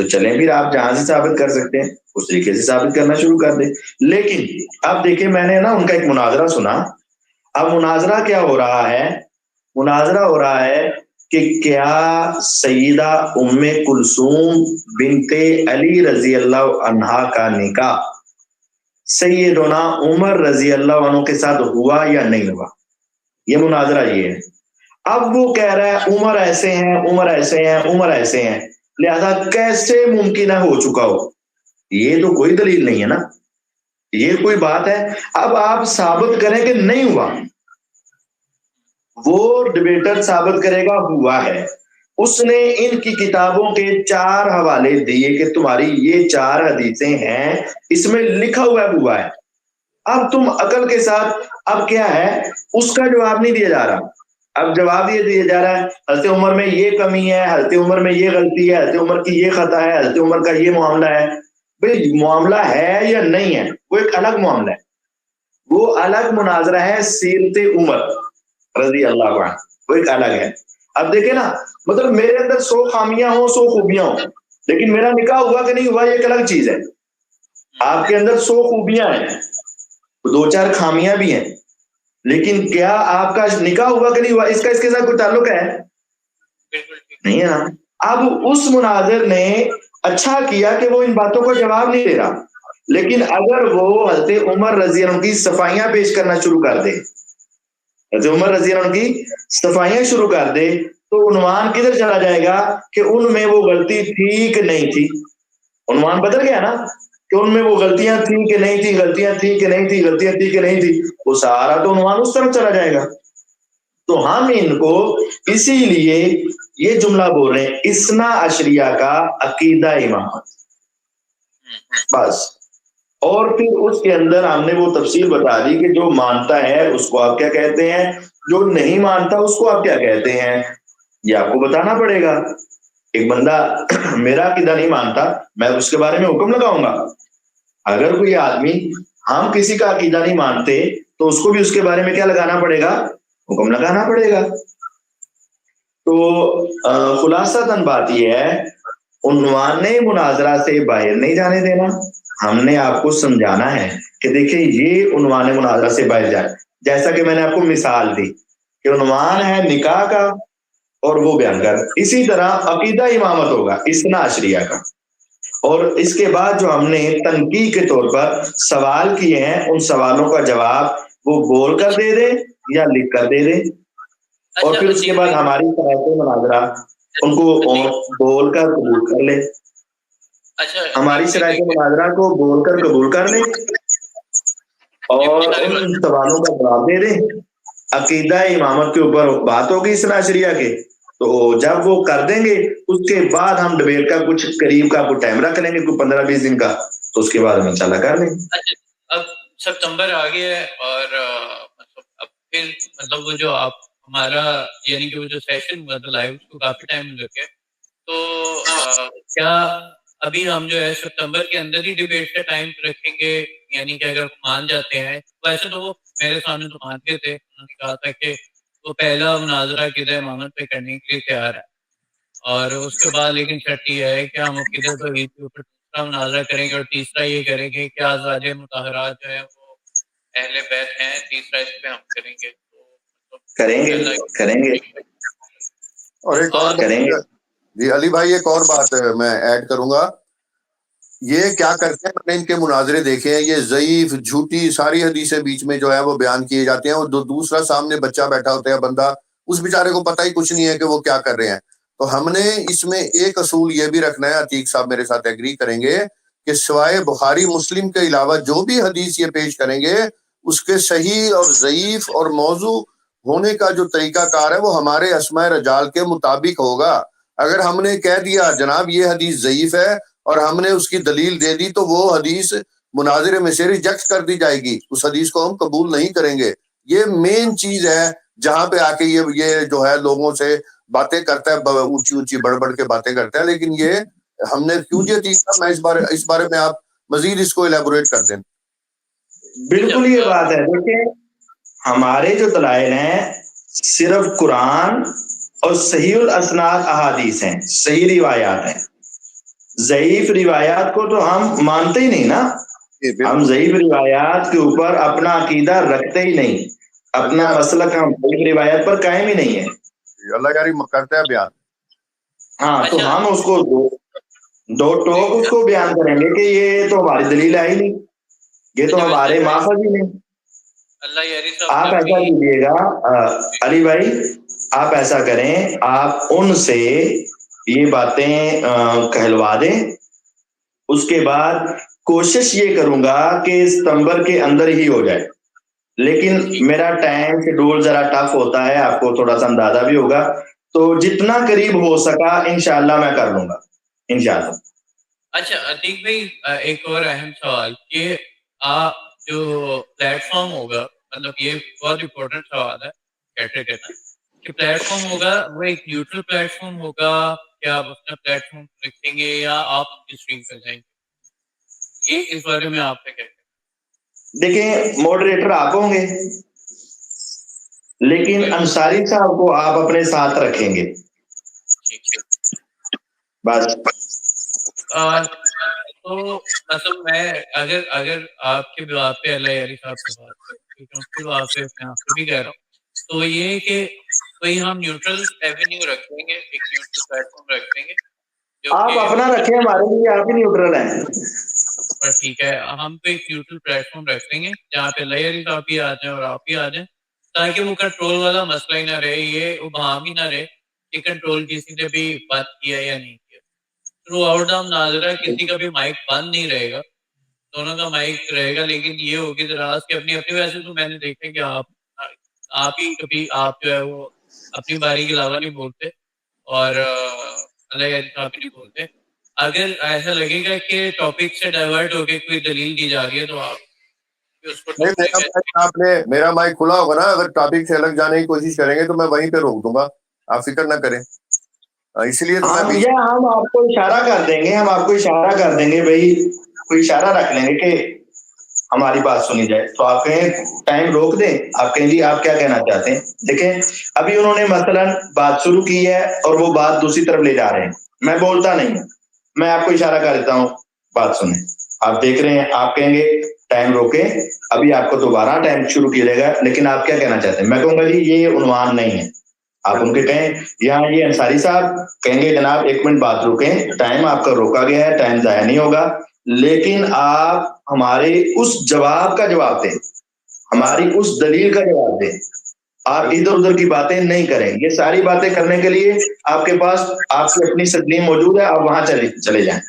تو چلیں پھر آپ جہاں سے ثابت کر سکتے ہیں اس طریقے سے ثابت کرنا شروع کر دیں. لیکن اب دیکھیں میں نے نا ان کا ایک مناظرہ سنا. اب مناظرہ کیا ہو رہا ہے؟ مناظرہ ہو رہا ہے کہ کیا سیدہ ام کلثوم بنت علی رضی اللہ عنہا کا نکاح سیدنا عمر رضی اللہ عنہ کے ساتھ ہوا یا نہیں ہوا. یہ مناظرہ یہ ہے. اب وہ کہہ رہا ہے عمر ایسے ہیں، عمر ایسے ہیں، عمر ایسے ہیں، لہذا کیسے ممکن ہے ہو چکا ہو؟ یہ تو کوئی دلیل نہیں ہے نا، یہ کوئی بات ہے؟ اب آپ ثابت کریں کہ نہیں ہوا. وہ ڈبیٹر ثابت کرے گا ہوا ہے. اس نے ان کی کتابوں کے 4 حوالے دیے کہ تمہاری یہ 4 حدیثیں ہیں، اس میں لکھا ہوا ہے. اب تم عقل کے ساتھ اب کیا ہے، اس کا جواب نہیں دیا جا رہا. اب جواب یہ دیا جا رہا ہے حضرت عمر میں یہ کمی ہے، حضرت عمر میں یہ غلطی ہے، حضرت عمر کی یہ خطا ہے، حضرت عمر کا یہ معاملہ ہے. بھئی معاملہ ہے یا نہیں ہے وہ ایک الگ معاملہ ہے، وہ الگ مناظرہ ہے. سیرت عمر رضی اللہ عنہ وہ ایک الگ ہے. اب دیکھیں نا، مطلب میرے اندر 100 خامیاں ہوں، 100 خوبیاں ہوں، لیکن میرا نکاح ہوا کہ نہیں ہوا یہ ایک الگ چیز ہے. آپ کے اندر 100 خوبیاں ہیں، 2-4 خامیاں بھی ہیں، لیکن کیا آپ کا نکاح ہوا کہ نہیں ہوا اس کا اس کے ساتھ کوئی تعلق ہے؟ نہیں ہے نا. اب اس مناظر نے اچھا کیا کہ وہ ان باتوں کا جواب نہیں دے رہا، لیکن اگر وہ حضرت عمر رضی اللہ عنہ کی صفائیاں پیش کرنا شروع کر دے، حضرت عمر رضی اللہ عنہ کی صفائیاں شروع کر دے، تو عنوان کدھر چلا جائے گا کہ ان میں وہ غلطی تھی کہ نہیں تھی. عنوان بدل گیا نا کہ ان میں وہ غلطیاں تھیں کہ نہیں تھی، غلطیاں تھیں کہ نہیں تھی، غلطیاں تھیں کہ نہیں تھی، وہ سارا تو عنوان اس طرف چلا جائے گا. تو ہم ان کو اسی لیے یہ جملہ بول رہے ہیں اثنا عشریہ کا عقیدہ امامت بس. اور پھر اس کے اندر ہم نے وہ تفصیل بتا دی کہ جو مانتا ہے اس کو آپ کیا کہتے ہیں، جو نہیں مانتا اس کو آپ کیا کہتے ہیں، یہ آپ کو بتانا پڑے گا. ایک بندہ میرا عقیدہ نہیں مانتا، میں اس کے بارے میں حکم لگاؤں گا؟ اگر کوئی آدمی ہم کسی کا عقیدہ نہیں مانتے تو اس کو بھی اس کے بارے میں کیا لگانا پڑے گا؟ حکم لگانا پڑے گا. تو خلاصتاً بات یہ ہے، عنوان مناظرہ سے باہر نہیں جانے دینا. ہم نے آپ کو سمجھانا ہے کہ دیکھیں یہ عنوان مناظرہ سے باہر جائے. جیسا کہ میں نے آپ کو مثال دی کہ عنوان ہے نکاح کا اور وہ بیان کر، اسی طرح عقیدہ امامت ہوگا اثنا عشریہ کا. اور اس کے بعد جو ہم نے تنقید کے طور پر سوال کیے ہیں ان سوالوں کا جواب وہ بول کر دے دے یا لکھ کر دے دے. اور پھر اس کے بعد ہماری شرائط مناظرہ ان کو بول کر قبول کر لے، ہماری شرائط مناظرہ کو بول کر قبول کر لے اور ان سوالوں کا جواب دے دے. عقیدہ امامت کے اوپر بات ہوگی اثنا عشریہ کے، تو جب وہ کر دیں گے اس کے بعد ہم ڈبیٹ کا کچھ قریب کا کوئی ٹائم رکھ لیں گے، کوئی 15-20 دن کا، تو اس کے بعد ہم انشاءاللہ کر لیں گے. اب ستمبر آ گیا ہے اور اب پھر مطلب وہ جو آپ ہمارا یعنی کہ وہ جو سیشن بدل آئے اس کو کافی ٹائم لگ گیا، تو کیا ابھی ہم جو ہے ستمبر کے اندر ہی ڈبیٹ کا ٹائم رکھیں گے؟ یعنی کہ اگر مان جاتے ہیں، ویسے تو وہ میرے سامنے تو مانتے تھے، انہوں نے کہا تھا کہ وہ پہلا مناظرہ عقیدہ امامت پہ کرنے کے لیے تیار ہے، اور اس کے بعد لیکن شرط یہ ہے کہ ہم عقیدہ توحید کے اوپر دوسرا مناظرہ کریں گے، اور تیسرا یہ کریں گے کہ ازواج مطہرات جو ہے وہ اہل بیت ہیں، تیسرا اس پہ ہم کریں گے. کریں گے. اور ایک اور جی علی بھائی ایک اور بات میں ایڈ کروں گا، یہ کیا کرتے ہیں، میں نے ان کے مناظرے دیکھے ہیں، یہ ضعیف جھوٹی ساری حدیثیں بیچ میں جو ہے وہ بیان کیے جاتے ہیں، اور دوسرا سامنے بچہ بیٹھا ہوتا ہے، بندہ اس بیچارے کو پتہ ہی کچھ نہیں ہے کہ وہ کیا کر رہے ہیں. تو ہم نے اس میں ایک اصول یہ بھی رکھنا ہے، عتیق صاحب میرے ساتھ ایگری کریں گے، کہ سوائے بخاری مسلم کے علاوہ جو بھی حدیث یہ پیش کریں گے اس کے صحیح اور ضعیف اور موضوع ہونے کا جو طریقہ کار ہے وہ ہمارے اسماء رجال کے مطابق ہوگا. اگر ہم نے کہہ دیا جناب یہ حدیث ضعیف ہے اور ہم نے اس کی دلیل دے دی تو وہ حدیث مناظرے میں سے ریجیکٹ کر دی جائے گی، اس حدیث کو ہم قبول نہیں کریں گے. یہ مین چیز ہے جہاں پہ آ کے یہ جو ہے لوگوں سے باتیں کرتا ہے، اونچی اونچی بڑھ بڑھ کے باتیں کرتا ہے، لیکن یہ ہم نے کیوں یہ تیسرا، میں اس بارے میں آپ مزید اس کو الیبوریٹ کر دیں. بالکل یہ بات ہے. دیکھیں ہمارے جو دلائل ہیں صرف قرآن اور صحیح الاسناد احادیث ہیں، صحیح روایات ہیں. ضعیف روایات کو تو ہم مانتے ہی نہیں نا, ہم ضعیف روایات کے اوپر اپنا عقیدہ رکھتے ہی نہیں, اپنا مسلک ہم ضعیف روایات پر قائم ہی نہیں ہے. اللہ یاری کرتا ہے بیان. ہاں تو ہم اس کو دو ٹوک اس کو بیان کریں گے کہ یہ تو ہماری دلیل ہے ہی نہیں, یہ تو ہمارے ماخذ ہی نہیں. آپ ایسا کیجیے گا علی بھائی, آپ ایسا کریں, آپ ان سے یہ باتیں کہلوا دیں, اس کے بعد کوشش یہ کروں گا کہ ستمبر کے اندر ہی ہو جائے, لیکن میرا ٹائم شیڈول ذرا ٹف ہوتا ہے, آپ کو تھوڑا سا اندازہ بھی ہوگا, تو جتنا قریب ہو سکا انشاءاللہ میں کر لوں گا انشاءاللہ. اچھا عتیق بھائی, ایک اور اہم سوال کہ جو پلیٹ فارم ہوگا, مطلب یہ بہت امپورٹنٹ سوال ہے کہتے کہنا, کہ پلیٹ فارم ہوگا وہ ایک نیوٹرل پلیٹ فارم ہوگا, کیا آپ اپنا پلیٹ فارم رکھیں گے یا آپ اسٹریم کر جائیں گے, یہ اس بارے میں آپ کیا کہتے ہیں؟ دیکھیں ماڈریٹر آپ ہوں گے, لیکن انصاری صاحب کو آپ اپنے ساتھ رکھیں گے بس. تو مطلب میں اگر آپ کے بات پہ اللہ یاری صاحب سے بات کروں, آپ سے اپنے آپ کو بھی کہہ رہا ہوں, تو یہ کہ کوئی ہم نیوٹرل ایونیو رکھ دیں گے, ایک نیوٹرل پلیٹ فارم رکھ دیں گے. آپ اپنا رکھیں, ہمارے لیے آپ ہی نیوٹرل ہیں. ٹھیک ہے, ہم تو ایک نیوٹرل پلیٹ فارم رکھ دیں گے جہاں پہ اللہ یاری صاحب بھی آ جائیں اور آپ بھی آ جائیں, تاکہ وہ کنٹرول والا مسئلہ ہی نہ رہے, یہ ابہام ہی نہ رہے کہ کنٹرول کسی نے بھی بات کیا یا نہیں کیا. تھرو آؤٹ ہم ناظرہ کسی کا بھی مائک بند نہیں رہے گا, دونوں کا مائک رہے گا, لیکن یہ ہوگی دراز کہ اپنی ویسے تو میں نے دیکھا کہ آپ ہی کبھی آپ جو ہے وہ اپنی باری کے علاوہ نہیں بولتے اور اللہ صاحب نہیں بولتے. اگر ایسا لگے گا کہ ٹاپک سے ڈائیورٹ ہو کے کوئی دلیل دی جا رہی ہے تو آپ نے میرا مائک کھلا ہوگا نا, اگر ٹاپک سے الگ جانے کی کوشش کریں گے تو میں وہیں پہ روک دوں گا, آپ فکر نہ کریں. اس لیے تو ہم آپ کو اشارہ کر دیں گے, ہم آپ کو اشارہ کر دیں گے بھائی, کوئی اشارہ رکھ لیں گے کہ ہماری بات سنی جائے, تو آپ کہیں ٹائم روک دیں, آپ کہیں جی آپ کیا کہنا چاہتے ہیں. دیکھیں ابھی انہوں نے مثلا بات شروع کی ہے اور وہ بات دوسری طرف لے جا رہے ہیں, میں بولتا نہیں ہوں, میں آپ کو اشارہ کر دیتا ہوں, بات سنیں, آپ دیکھ رہے ہیں, آپ کہیں گے ٹائم روکیں, ابھی آپ کو دوبارہ ٹائم شروع کیا جائے گا, لیکن آپ کیا کہنا چاہتے ہیں. میں کہوں گا جی یہ عنوان نہیں ہے, آپ ان کے کہیں یہاں یہ انصاری صاحب کہیں گے جناب ایک منٹ بات روکیں, ٹائم آپ کا روکا گیا ہے, ٹائم ضائع نہیں ہوگا, لیکن آپ ہمارے اس جواب کا جواب دیں, ہماری اس دلیل کا جواب دیں, آپ ادھر ادھر کی باتیں نہیں کریں. یہ ساری باتیں کرنے کے لیے آپ کے پاس آپ کی اپنی سکرین موجود ہے, آپ وہاں چلے جائیں,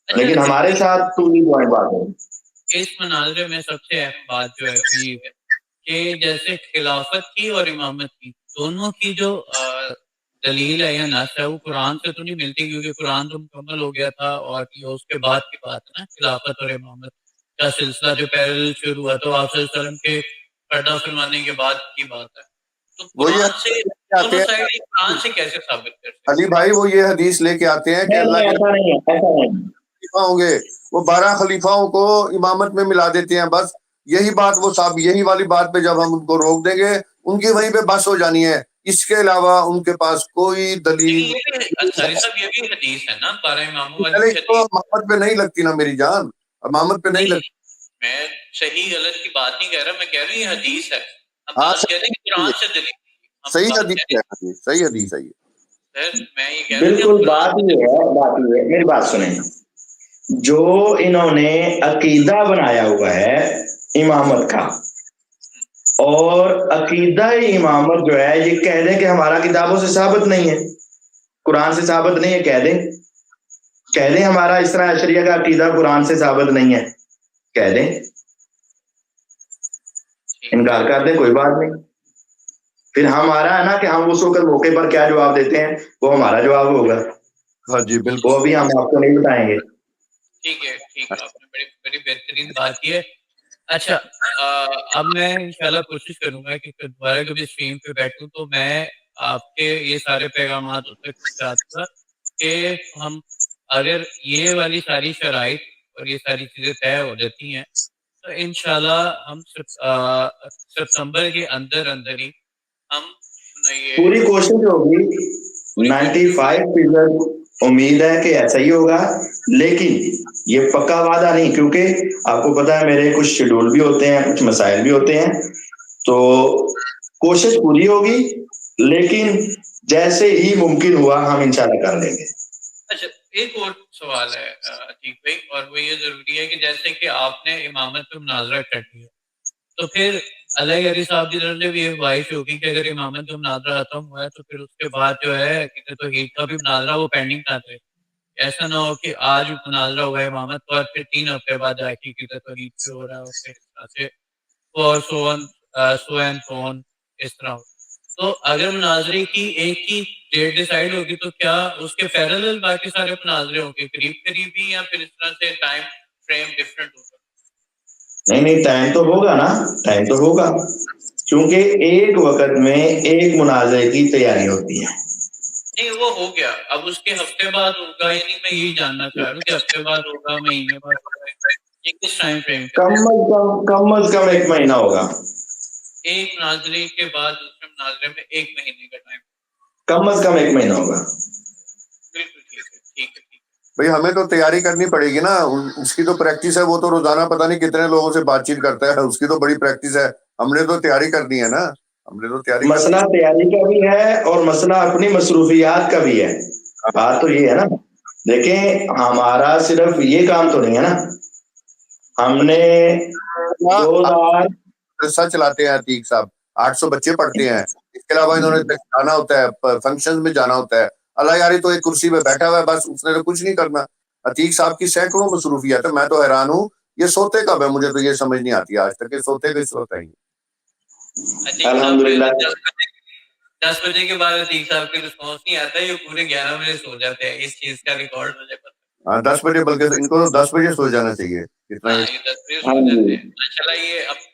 لیکن ہمارے ساتھ تو بات ہے. اس مناظرے میں سب سے اہم بات جو ہے یہ ہے کہ جیسے خلافت کی اور امامت کی دونوں کی جو دلیل ہے یا نص ہے وہ قرآن سے تو نہیں ملتی, کیونکہ قرآن تو مکمل ہو گیا تھا اور اس کے بعد کی بات ہے نا خلافت اور امامت کا سلسلہ جو پیرل شروع ہوا تو آپ صلی اللہ علیہ وسلم کے پردہ فرمانے کے بعد کی بات ہے. تو قرآن سے دونوں سائڈ قرآن سے کیسے ثابت کر سکتے علی بھائی وہ یہ حدیث لے کے آتے ہیں کہ اللہ کے خلیفہ ہوں گے, وہ 12 خلیفاؤں کو امامت میں ملا دیتے ہیں, بس یہی بات وہ صاحب یہی والی بات پہ جب ہم ان کو روک دیں گے ان کی وہیں پہ بس ہو جانی ہے, اس کے علاوہ ان کے پاس کوئی دلیل. انصاری صاحب یہ بھی حدیث ہے نا 12 اماموں والی حدیث امامت پہ نہیں لگتی نا میری جان, امامت پہ نہیں لگتی. میں صحیح غلط کی بات نہیں کہہ رہا, میں کہہ رہا ہوں یہ حدیث ہے, ہم بات کہہ رہے ہیں کہ قرآن سے دلیل, صحیح حدیث ہے, صحیح حدیث ہے یہ. میں یہ کہہ رہا ہوں بالکل بات یہ ہے, میری بات سنیں, جو انہوں نے عقیدہ بنایا ہوا ہے امامت کا, اور عقیدہ امامت جو ہے یہ کہہ دیں کہ ہمارا کتابوں سے ثابت نہیں ہے, قرآن سے ثابت نہیں ہے, کہہ دیں ہمارا اس طرح اشریہ کا عقیدہ قرآن سے ثابت نہیں ہے, کہہ دیں, انکار کر دیں, کوئی بات نہیں. پھر ہمارا ہے نا کہ ہم اس وقت موقع پر کیا جواب دیتے ہیں وہ ہمارا جواب ہوگا. ہاں جی بالکل, وہ بھی ہم آپ کو نہیں بتائیں گے. ٹھیک ہے, آپ نے بڑی بہترین بات کی ہے. اچھا اب میں انشاءاللہ کوشش کروں گا کہ دوبارہ کبھی اسٹریم پہ بیٹھوں تو میں آپ کے یہ سارے پیغامات تک پہنچاتا گا کہ ہم اگر یہ والی ساری شرائط اور یہ ساری چیزیں طے ہو جاتی ہیں تو انشاءاللہ ہم ستمبر کے اندر ہی ہم پوری کوشش ہوگی 95% امید ہے کہ ایسا ہی ہوگا، لیکن یہ پکا وعدہ نہیں، کیونکہ آپ کو پتا ہے میرے کچھ شیڈول بھی ہوتے ہیں، کچھ مسائل بھی ہوتے ہیں، تو کوشش پوری ہوگی، لیکن جیسے ہی ممکن ہوا ہم انشاءاللہ کر لیں گے۔ اچھا، ایک اور سوال ہے عتیق بھائی، اور وہ یہ ضروری ہے کہ جیسے کہ آپ نے امامت پہ مناظرہ کر دیا، تو پھر علیہ علی صاحب کی طرف سے بھی یہ خواہش ہوگی کہ اگر امامت پہ مناظرہ ختم ہوا ہے تو پھر اس کے بعد جو ہے کہ توحید کا بھی مناظرہ وہ پینڈنگ نہ رہے، ایسا نہ ہو کہ آج مناظرہ ہوا ہے امامت پر، پھر 3 ہفتے بعد جا کے کہ توحید پہ ہو رہا ہے، اس طرح سے اور سو اینڈ فون اس طرح ہو۔ تو اگر مناظرے کی ایک ہی ڈیٹ ڈیسائیڈ ہوگی تو کیا اس کے پیرالل باقی سارے مناظرے ہوں گے قریب قریب ہی، یا پھر اس طرح سے ٹائم فریم ڈفرینٹ ہوگا؟ نہیں، ٹائم تو ہوگا نا، ٹائم تو ہوگا، کیونکہ ایک وقت میں ایک مناظرے کی تیاری ہوتی ہے۔ نہیں وہ ہو گیا، اب اس کے ہفتے بعد ہوگا، یعنی میں یہی جاننا چاہ رہا ہوں کہ ہفتے بعد ہوگا، مہینے بعد ہوگا، یہ کس ٹائم فریم کے کم از کم 1 مہینہ ہوگا، ایک مناظرے کے بعد دوسرے مناظرے میں 1 مہینے کا ٹائم، کم از کم 1 مہینہ ہوگا۔ بالکل ٹھیک ہے، ٹھیک ہے۔ بھائی ہمیں تو تیاری کرنی پڑے گی نا، اس کی تو پریکٹس ہے، وہ تو روزانہ پتہ نہیں کتنے لوگوں سے بات چیت کرتا ہے، اس کی تو بڑی پریکٹس ہے، ہم نے تو تیاری کرنی ہے نا، ہم نے تو تیاری مسئلہ تیاری کا بھی ہے اور مسئلہ اپنی مصروفیات کا بھی ہے، بات تو یہ ہے نا۔ دیکھیں ہمارا صرف یہ کام تو نہیں ہے نا، ہم نے 2000 سچ چلاتے ہیں عتیق صاحب، 800 بچے پڑھتے ہیں، اس کے علاوہ انہوں نے جانا ہوتا ہے، فنکشن میں جانا ہوتا ہے، اللہ یاری تو ایک کرسی پہ بیٹھا ہوا ہے، بس اس نے تو کچھ نہیں کرنا۔ عتیق صاحب کی سینکڑوں مصروفیات ہے، میں تو حیران ہوں یہ سوتے کب ہے، مجھے تو یہ سمجھ نہیں آتی آج تک کہ سوتے کس وقت ہیں۔ الحمدللہ 10 بجے کے بعد عتیق صاحب کے رسپانس نہیں آتا، یہ پورے 11 بجے سو جاتے ہیں، اس چیز کا ریکارڈ مجھے پتا ہے۔ ہاں 10 بجے، بلکہ ان کو تو 10 بجے سو جانا چاہیے، اتنا ہاں یہ 10 بجے سو جاتے ہیں، ماشاءاللہ یہ اب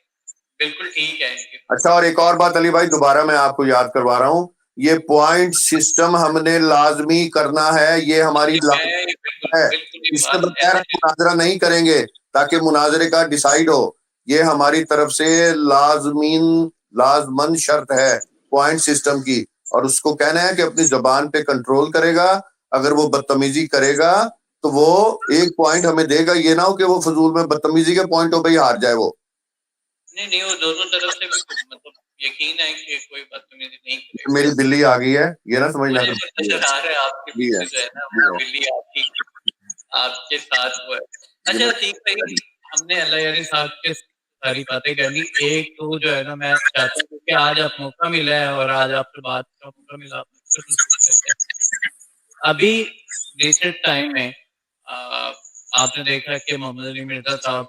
بالکل ٹھیک ہے۔ اچھا، اور ایک اور بات علی بھائی دوبارہ میں آپ کو یاد کروا رہا ہوں، یہ پوائنٹ سسٹم ہم نے لازمی کرنا ہے، یہ ہماری ہے، اس کے بغیر ہم مناظرہ نہیں کریں گے تاکہ مناظرے کا ڈیسائیڈ ہو، یہ ہماری طرف سے لازمن شرط ہے پوائنٹ سسٹم کی، اور اس کو کہنا ہے کہ اپنی زبان پہ کنٹرول کرے گا، اگر وہ بدتمیزی کرے گا تو وہ 1 پوائنٹ ہمیں دے گا، یہ نہ ہو کہ وہ فضول میں بدتمیزی کے پوائنٹ ہو پہ ہار جائے وہ۔ نہیں وہ دونوں طرف سے بھی مطلب یقین ہے کہ کوئی بدتمیزی نہیں کرے گا۔ میری بلی آ گئی ہے، یہ نہ سمجھنا نظر آ رہا ہے آپ کی بلی جو ہے نا، وہ بلی آپ کے ساتھ ہوا ہے۔ اچھا ٹھیک ہے، ہم نے اللہ علی صاحب کے ساری باتیں کرنی، ایک تو جو ہے نا میں چاہتا ہوں کہ آج آپ موقع ملا ہے اور آج آپ سے بات کا موقع ملا، ابھی ریسنٹ ٹائم میں آپ نے دیکھا کہ محمد علی مرزا صاحب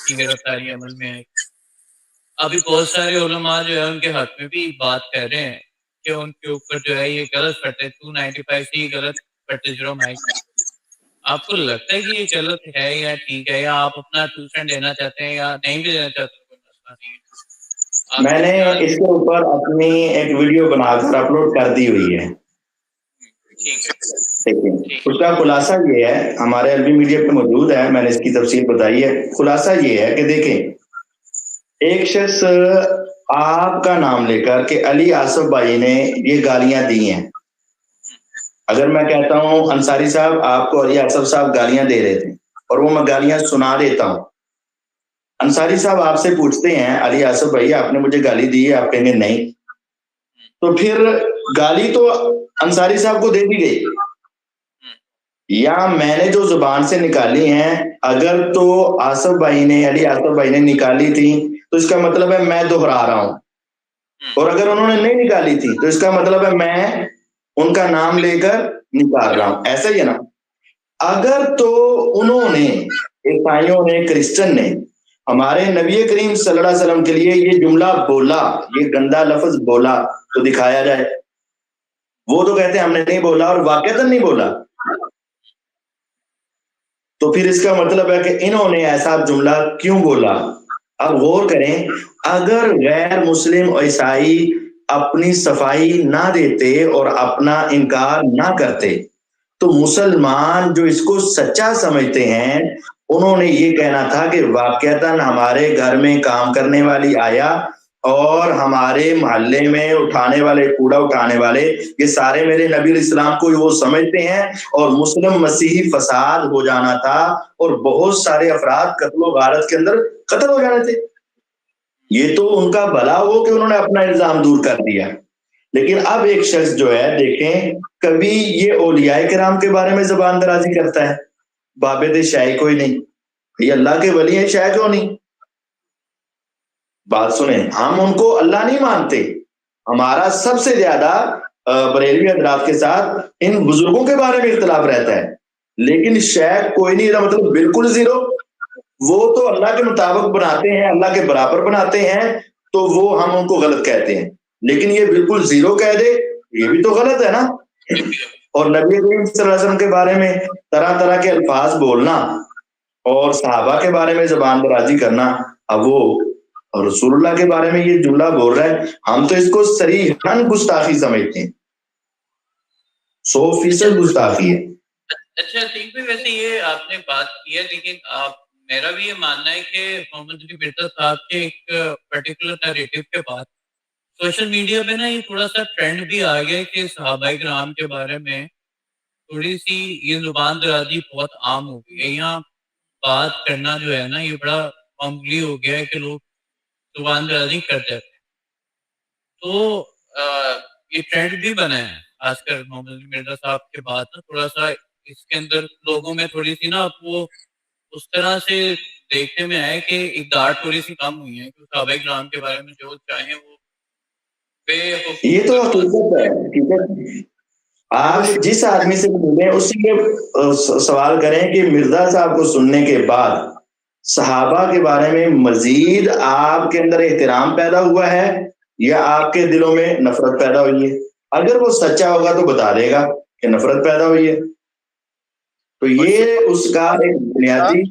کی گرفتاری عمل میں ہے، ابھی بہت سارے علماء جو ہے ان کے حق میں بھی بات کر رہے ہیں کہ ان کے اوپر جو ہے یہ غلط پڑتے 295 سی غلط پڑتے 0 مائک۔ آپ کو لگتا ہے کہ یہ غلط ہے یا ٹھیک ہے، یا آپ اپنا 2 سینٹ دینا چاہتے ہیں یا نہیں بھی دینا چاہتے؟ کوئی مسئلہ نہیں ہے، میں نے اس کے اوپر اپنی ایک ویڈیو بنا کر اپلوڈ کر دی ہوئی ہے، اس کا خلاصہ یہ ہے، ہمارے عربی میڈیا پہ موجود ہے، میں نے اس کی تفصیل بتائی ہے۔ خلاصہ یہ ہے کہ دیکھیں ایک شخص آپ کا نام لے کر کہ علی آصف بھائی نے یہ گالیاں دی ہیں، اگر میں کہتا ہوں انصاری صاحب آپ کو علی آصف صاحب گالیاں دے رہے تھے اور وہ میں گالیاں سنا دیتا ہوں، انصاری صاحب آپ سے پوچھتے ہیں علی آصف بھائی آپ نے مجھے گالی دی ہے، آپ کہیں گے نہیں، تو پھر گالی تو انصاری صاحب کو دے دی گئی، یا میں نے جو زبان سے نکالی ہیں اگر تو آصف بھائی نے علی آصف بھائی نے نکالی تھی تو اس کا مطلب ہے میں دہرا رہا ہوں، اور اگر انہوں نے نہیں نکالی تھی تو اس کا مطلب ہے میں ان کا نام لے کر نکال رہا ہوں، ایسا ہی ہے نا۔ اگر تو انہوں نے عیسائیوں نے کرسچن نے ہمارے نبی کریم صلی اللہ علیہ وسلم کے لیے یہ جملہ بولا، یہ گندا لفظ بولا تو دکھایا جائے، وہ تو کہتے ہیں ہم نے نہیں بولا اور واقعتاً نہیں بولا، تو پھر اس کا مطلب ہے کہ انہوں نے ایسا جملہ کیوں بولا۔ اب غور کریں، اگر غیر مسلم عیسائی اپنی صفائی نہ دیتے اور اپنا انکار نہ کرتے تو مسلمان جو اس کو سچا سمجھتے ہیں انہوں نے یہ کہنا تھا کہ واقعتاً ہمارے گھر میں کام کرنے والی آیا اور ہمارے محلے میں اٹھانے والے کوڑا اٹھانے والے یہ سارے میرے نبی علیہ السلام کو وہ سمجھتے ہیں، اور مسلم مسیحی فساد ہو جانا تھا اور بہت سارے افراد قتل و غارت کے اندر قتل ہو جانے تھے۔ یہ تو ان کا بھلا ہو کہ انہوں نے اپنا الزام دور کر دیا۔ لیکن اب ایک شخص جو ہے دیکھیں، کبھی یہ اولیاء کرام کے بارے میں زبان درازی کرتا ہے، بابد شاہی کوئی نہیں، یہ اللہ کے ولی ہیں، شاہ کیوں نہیں؟ بات سنیں، ہم ان کو اللہ نہیں مانتے، ہمارا سب سے زیادہ بریلوی حضرات کے ساتھ ان بزرگوں کے بارے میں اختلاف رہتا ہے، لیکن شیخ کوئی نہیں، مطلب بالکل زیرو، وہ تو اللہ کے مطابق بناتے ہیں، اللہ کے برابر بناتے ہیں، تو وہ ہم ان کو غلط کہتے ہیں، لیکن یہ بالکل زیرو کہہ دے یہ بھی تو غلط ہے نا۔ اور نبی کریم صلی اللہ علیہ وسلم کے بارے میں طرح طرح کے الفاظ بولنا اور صحابہ کے بارے میں زبان درازی کرنا، اب وہ رسول اللہ کے بارے میں یہ جملہ بول رہا ہے، ہم تو اس کو صریحاً گستاخی سمجھتے ہیں، 100% گستاخی ہے۔ اچھا ٹھیک ہے، ویسے یہ آپ نے بات کی ہے، لیکن میرا بھی یہ ماننا ہے کہ محمد علی مرزا صاحب کے ایک پرٹیکولر نیریٹو کے بعد سوشل میڈیا پہ نا یہ تھوڑا سا ٹرینڈ بھی آ گیا کہ صحابہ کرام کے بارے میں تھوڑی سی یہ زبان درازی بہت عام ہو گئی ہے، یہاں بات کرنا جو ہے نا یہ بڑا معمولی ہو گیا ہے کہ لوگ زبان درازی کرتے ہیں، تو یہ ٹرینڈ بھی بنا ہے خاص کر محمد علی مرزا صاحب کے بعد نا تھوڑا سا اس کے اندر لوگوں میں تھوڑی سی نا وہ اس طرح سے دیکھنے میں آئے کہ اقدار تھوڑی سی کم ہوئی ہے کہ صحابہ کرام کے بارے میں جو چاہیں وہ یہ تو حقیقت ہے، حقیقت۔ آپ جس آدمی سے ملیں اس سے یہ سوال کریں کہ مرزا صاحب کو سننے کے بعد صحابہ کے بارے میں مزید آپ کے اندر احترام پیدا ہوا ہے یا آپ کے دلوں میں نفرت پیدا ہوئی ہے؟ اگر وہ سچا ہوگا تو بتا دے گا کہ نفرت پیدا ہوئی ہے، تو یہ اس کا ایک بنیادی۔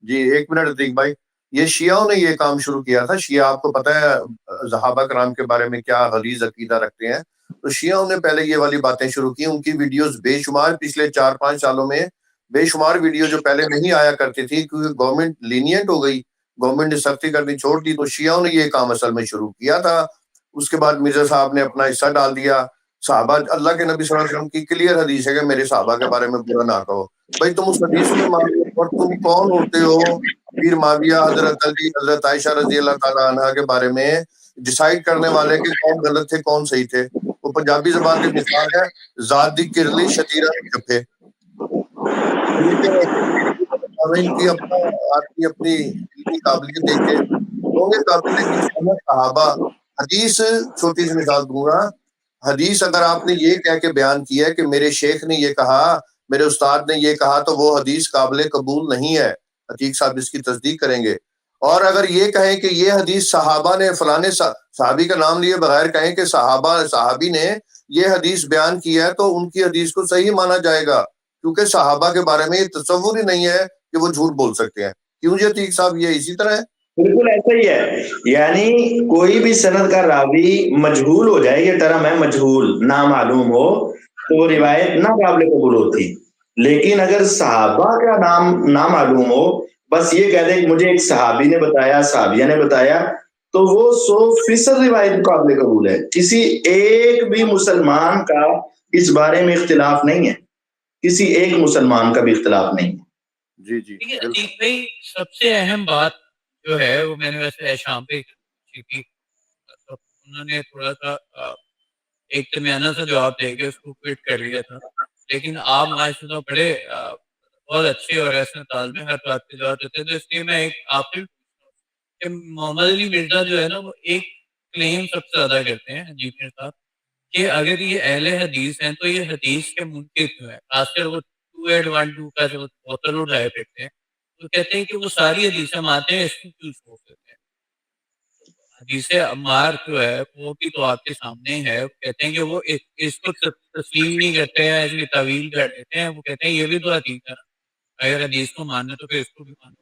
جی ایک منٹ عتیق بھائی، یہ شیعوں نے یہ کام شروع کیا تھا۔ شیعہ آپ کو پتہ ہے صحابہ کرام کے بارے میں کیا غلیظ عقیدہ رکھتے ہیں، تو شیعوں نے پہلے یہ والی باتیں شروع کی۔ ان کی ویڈیوز بے شمار پچھلے 4-5 سالوں میں بے شمار ویڈیو جو پہلے نہیں آیا کرتی تھی کیونکہ گورنمنٹ لینینٹ ہو گئی، گورنمنٹ نے سختی کرنی چھوڑ دی، تو شیعوں نے یہ کام اصل میں شروع کیا تھا۔ اس کے بعد مرزا صاحب نے اپنا حصہ ڈال دیا۔ صحابہ، اللہ کے نبی صلی اللہ علیہ وسلم کی کلیئر حدیث ہے کہ میرے صحابہ کے بارے میں برا نہ کہو۔ بھائی تم اس حدیث میں مانتے ہو اور تم کون ہوتے ہو پیر معاویہ، حضرت علی، حضرت عائشہ رضی اللہ تعالیٰ عنہ کے بارے میں ڈیسائیڈ کرنے والے کہ کون غلط تھے کون صحیح تھے؟ وہ پنجابی زبان کی مثال ہے، ذات دی کرلی شتیرہ جپے۔ ان کی اپنی علمی قابلیت دیکھے ہوں گے قابل کی صحابہ۔ حدیث چھوٹی سی مثال دوں گا، حدیث اگر آپ نے یہ کہہ کے بیان کیا ہے کہ میرے شیخ نے یہ کہا، میرے استاد نے یہ کہا، تو وہ حدیث قابل قبول نہیں ہے۔ عتیق صاحب اس کی تصدیق کریں گے۔ اور اگر یہ کہیں کہ یہ حدیث صحابہ نے فلانے صحابی کا نام لیے بغیر کہیں کہ صحابی نے یہ حدیث بیان کیا ہے، تو ان کی حدیث کو صحیح مانا جائے گا، کیونکہ صحابہ کے بارے میں یہ تصور ہی نہیں ہے کہ وہ جھوٹ بول سکتے ہیں۔ کیوں جی عتیق صاحب، یہ اسی طرح ہے؟ بالکل ایسا ہی ہے، یعنی کوئی بھی سند کا راوی مجہول ہو جائے، یہ ٹرم ہے مجہول، نامعلوم ہو، تو وہ روایت ناقابل قبول ہوتی۔ لیکن اگر صحابہ کا نام نامعلوم ہو، بس یہ کہہ دے کہ مجھے ایک صحابی نے بتایا، صحابیہ نے بتایا، تو وہ 100% روایت قابل قبول ہے۔ کسی ایک بھی مسلمان کا اس بارے میں اختلاف نہیں ہے، کسی ایک مسلمان کا بھی اختلاف نہیں ہے۔ جی جی عتیق بھائی، سب سے اہم بات جو ہے وہ میں نے ویسے شام پہ کی، انہوں نے تھوڑا سا ایک درمیانہ سا جواب دے کے اس کو کوئٹ کر لیا تھا، لیکن آپ ماشاء اللہ بڑے بہت اچھے اور ایسے انداز میں ہر بات پہ جواب دیتے ہیں، تو اس لیے میں ایک آپ سے کہ محمد علی مرزا جو ہے نا وہ ایک کلیم سب سے زیادہ کرتے ہیں حجیب کے ساتھ کہ اگر یہ اہل حدیث ہیں تو یہ حدیث کے منکر کیوں ہے، خاص کر وہ 2812 کا جو بوتل اٹھائے پھرتے ہیں، تو کہتے ہیں کہ وہ ساری حدیثیں مانتے ہیں، اس کو کیوں چھوڑ دیتے ہیں۔ حدیث عمار جو ہے وہ بھی تو آپ کے سامنے ہے، کہتے ہیں کہ وہ اس کو تسلیم نہیں کرتے ہیں، اس کی تعویل کر دیتے ہیں، وہ کہتے ہیں یہ بھی تو حدیث ہے، اگر حدیث کو ماننا تو پھر اس کو بھی ماننا۔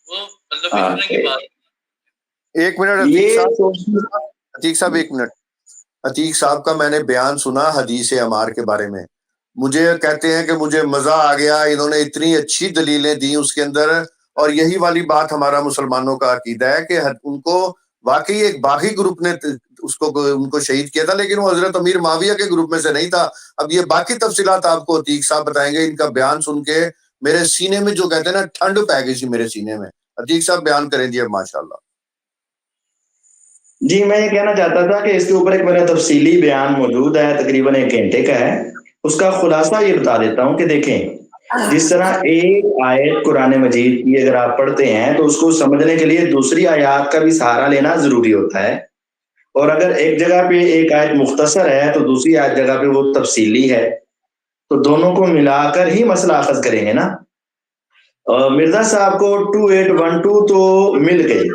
وہ مطلب اس طرح کی بات۔ ایک منٹ عتیق صاحب، ایک منٹ۔ عتیق صاحب کا میں نے بیان سنا حدیث عمار کے بارے میں، مجھے کہتے ہیں کہ مجھے مزہ آ گیا، انہوں نے اتنی اچھی دلیلیں دی اس کے اندر، اور یہی والی بات ہمارا مسلمانوں کا عقیدہ ہے کہ ان کو واقعی ایک باغی گروپ نے ان کو شہید کیا تھا، لیکن وہ حضرت امیر معاویہ کے گروپ میں سے نہیں تھا۔ اب یہ باقی تفصیلات آپ کو عتیق صاحب بتائیں گے۔ ان کا بیان سن کے میرے سینے میں جو کہتے ہیں نا ٹھنڈ پہ گئی تھی میرے سینے میں۔ عتیق صاحب بیان کریں جی اب ماشاءاللہ۔ جی میں یہ کہنا چاہتا تھا کہ اس کے اوپر ایک میرا تفصیلی بیان موجود ہے، تقریباً 1 گھنٹے کا ہے۔ اس کا خلاصہ یہ بتا دیتا ہوں کہ دیکھیں، جس طرح ایک آیت قرآن مجید کی اگر آپ پڑھتے ہیں تو اس کو سمجھنے کے لیے دوسری آیات کا بھی سہارا لینا ضروری ہوتا ہے، اور اگر ایک جگہ پہ ایک آیت مختصر ہے تو دوسری آیت جگہ پہ وہ تفصیلی ہے، تو دونوں کو ملا کر ہی مسئلہ اخذ کریں گے نا۔ مرزا صاحب کو 2812 تو مل گئی،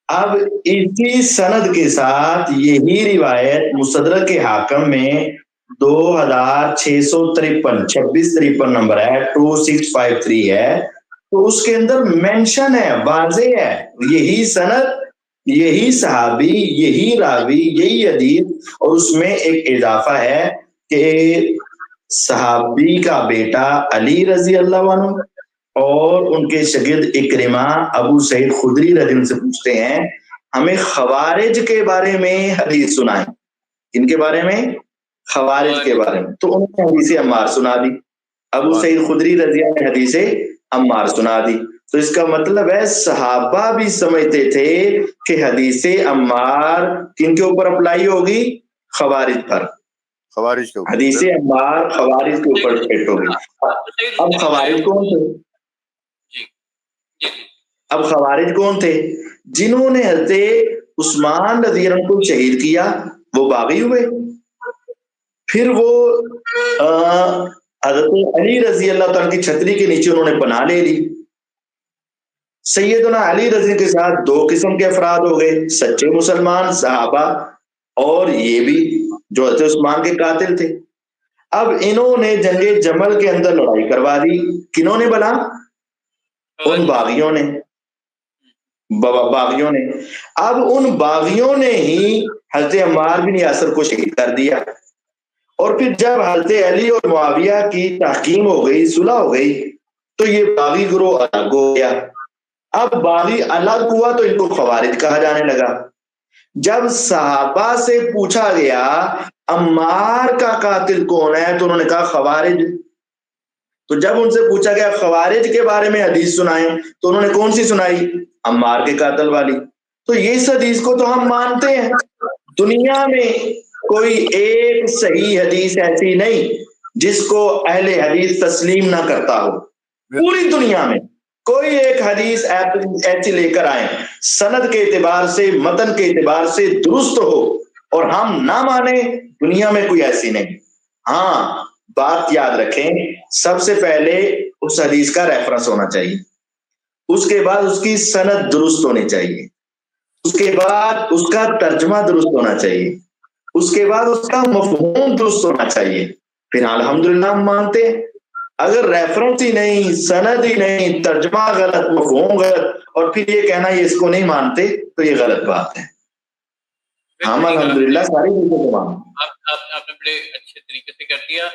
اب اسی سند کے ساتھ یہی روایت مستدرک حاکم میں 2653 2653 نمبر ہے، 2653 ہے، تو اس کے اندر مینشن ہے، واضح ہے، یہی سند، یہی صحابی، یہی راوی، یہی حدیث، اور اس میں ایک اضافہ ہے کہ صحابی کا بیٹا علی رضی اللہ عنہ اور ان کے شاگرد اکرمہ ابو سعید خدری رضی اللہ عنہ سے پوچھتے ہیں ہمیں خوارج کے بارے میں حدیث سنائیں۔ ان کے بارے میں؟ خوارج کے بارے میں۔ تو انہوں نے حدیث عمار سنا دی، ابو سعید خدری رضی اللہ عنہ نے حدیث عمار سنا دی۔ تو اس کا مطلب ہے صحابہ بھی سمجھتے تھے کہ حدیث عمار کن کے اوپر اپلائی ہوگی؟ خوارج پر۔ خوارج کے اوپر حدیث عمار خوارج کے اوپر فٹ ہوگی۔ اب خوارج کون تھے؟ اب خوارج کون تھے؟ جنہوں نے حضرت عثمان رضی اللہ عنہ کو شہید کیا وہ باغی ہوئے، پھر وہ حضرت علی رضی اللہ تعالیٰ کی چھتری کے نیچے انہوں نے پناہ لے لی۔ سیدنا علی رضی کے ساتھ 2 قسم کے افراد ہو گئے، سچے مسلمان صحابہ، اور یہ بھی جو حضرت عثمان کے قاتل تھے۔ اب انہوں نے جنگ جمل کے اندر لڑائی کروا دی، کنہوں نے بلا؟ ان باغیوں نے، باغیوں نے۔ اب ان باغیوں نے ہی حضرت عمار بن یاسر کو شہید کر دیا، اور پھر جب حضرت علی اور معاویہ کی تحکیم ہو گئی، صلح ہو گئی، تو یہ باغی گروہ الگ ہو گیا۔ اب باغی الگ ہوا تو ان کو خوارج کہا جانے لگا۔ جب صحابہ سے پوچھا گیا عمار کا قاتل کون ہے تو انہوں نے کہا خوارج۔ تو جب ان سے پوچھا گیا خوارج کے بارے میں حدیث سنائیں تو انہوں نے کون سی سنائی؟ عمار کے قاتل والی۔ تو اس حدیث کو تو ہم مانتے ہیں، دنیا میں کوئی ایک صحیح حدیث ایسی نہیں جس کو اہل حدیث تسلیم نہ کرتا ہو، پوری دنیا میں کوئی ایک حدیث ایسی لے کر آئیں سند کے اعتبار سے، متن کے اعتبار سے درست ہو اور ہم نہ مانیں، دنیا میں کوئی ایسی نہیں۔ ہاں بات یاد رکھیں، سب سے پہلے اس حدیث کا ریفرنس ہونا چاہیے، اس کے بعد اس کی سند درست ہونی چاہیے، اس کے بعد اس کا ترجمہ درست ہونا چاہیے، اس کے بعد اس کا مفہوم درست ہونا چاہیے، پھر الحمدللہ ہم مانتے ہیں۔ اگر ریفرنس ہی نہیں، سند ہی نہیں، ترجمہ غلط، مفہوم غلط، اور پھر یہ کہنا یہ اس کو نہیں مانتے، تو یہ غلط بات ہے۔ ہم الحمدللہ ساری چیزوں کو مانتے ہیں۔ آپ نے بڑے اچھے طریقے سے کر دیا۔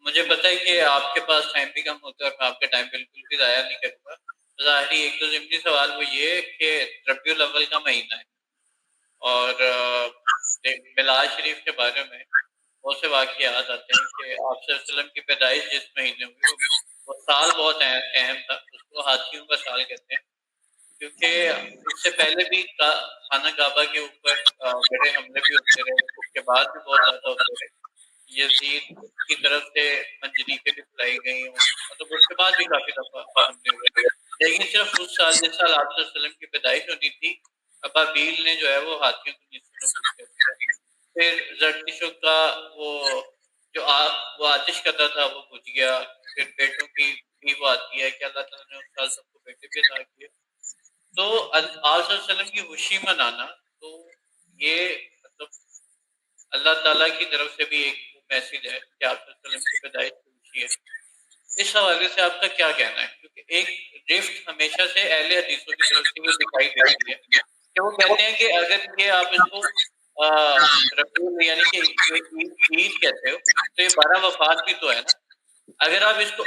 مجھے پتا ہے کہ آپ کے پاس ٹائم بھی کم ہوتا ہے اور میں آپ کا ٹائم بالکل بھی ضائع نہیں کروں گا۔ ظاہری ایک تو ضمنی سوال وہ یہ کہ ربیع الاول کا مہینہ ہے اور میلاد شریف کے بارے میں بہت سے واقعات آتے ہیں کہ آپ صلی اللہ علیہ وسلم کی پیدائش جس مہینے ہوئی وہ سال بہت اہم تھا، اس کو ہاتھیوں کا سال کہتے ہیں، کیونکہ اس سے پہلے بھی خانہ کعبہ کے اوپر بڑے حملے بھی ہوتے رہے، اس کے بعد بھی بہت زیادہ ہوتے رہے، یزید کی طرف سے منجنیقیں بھی چلائی گئی ہوں، مطلب اس کے بعد بھی کافی دفعہ حملے ہوئے، لیکن صرف اس سال جس سال آپ صلی اللہ علیہ وسلم کی پیدائش ہونی تھی ابابیل نے جو ہے وہ ہاتھیوں کو نصف نصف کر دیا۔ پھر زرتشتوں کا جو وہ آتش کرتا تھا وہ بجھ گیا۔ پھر بیٹوں کی بھی وہ آتی ہے کہ اللہ تعالیٰ نے اس سال سب کو بیٹے بھی عطا کیے۔ تو آپ صلی اللہ علیہ وسلم کی خوشی منانا تو یہ مطلب اللہ تعالیٰ کی طرف سے بھی ایک میسج ہے کہ آپ صلی اللہ علیہ وسلم کی پیدائش کی خوشی ہے۔ اس حوالے سے آپ کا کیا کہنا ہے؟ کیونکہ ایک رفٹ ہمیشہ سے اہل حدیثوں کی طرف سے وہ دکھائی دیتی ہے کہ وہ کہتے ہیں کہ اگر یہ آپ اس کو رسول یعنی کہ عید کہتے ہو تو یہ 12 وفات بھی تو ہے نا۔ اگر آپ اس کو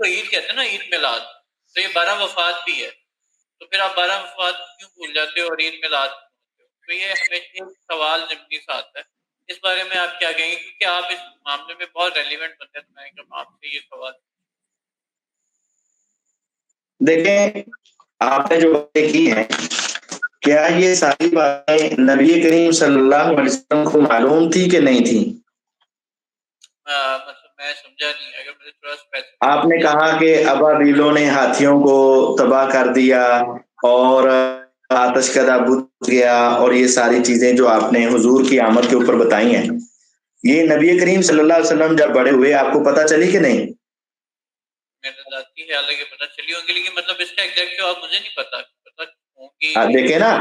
عید کہتے ہیں نا، عید میلاد، تو یہ 12 وفات بھی ہے۔ تو پھر آپ 12 وفات کیوں بھول جاتے ہو اور عید میلاد ہوتے ہو؟ تو یہ ہمیشہ ایک سوال ضمنی سا آتا ہے، اس بارے میں آپ کیا کہیں گے؟ کیونکہ آپ اس معاملے میں بہت ریلیونٹ بنتے ہیں، تو میں کہ آپ سے یہ سوال. دیکھیں، آپ نے جو باتیں کی ہیں، کیا یہ ساری باتیں نبی کریم صلی اللہ علیہ وسلم کو معلوم تھی کہ نہیں تھی؟ مطلب میں سمجھا نہیں، اگر مجھے تھوڑا اسپیسیفک. آپ نے کہا کہ ابابیلوں نے ہاتھیوں کو تباہ کر دیا اور آتش کدہ بجھ گیا، اور یہ ساری چیزیں جو آپ نے حضور کی آمد کے اوپر بتائی ہیں، یہ نبی کریم صلی اللہ علیہ وسلم جب بڑے ہوئے آپ کو پتہ چلی کہ نہیں؟ میرے ذاتی خیال ہے کہ پتہ چلی ہوں گی، لیکن مطلب اس کا ایگزیکٹ جواب مجھے نہیں پتا ہوگی. دیکھیں نا،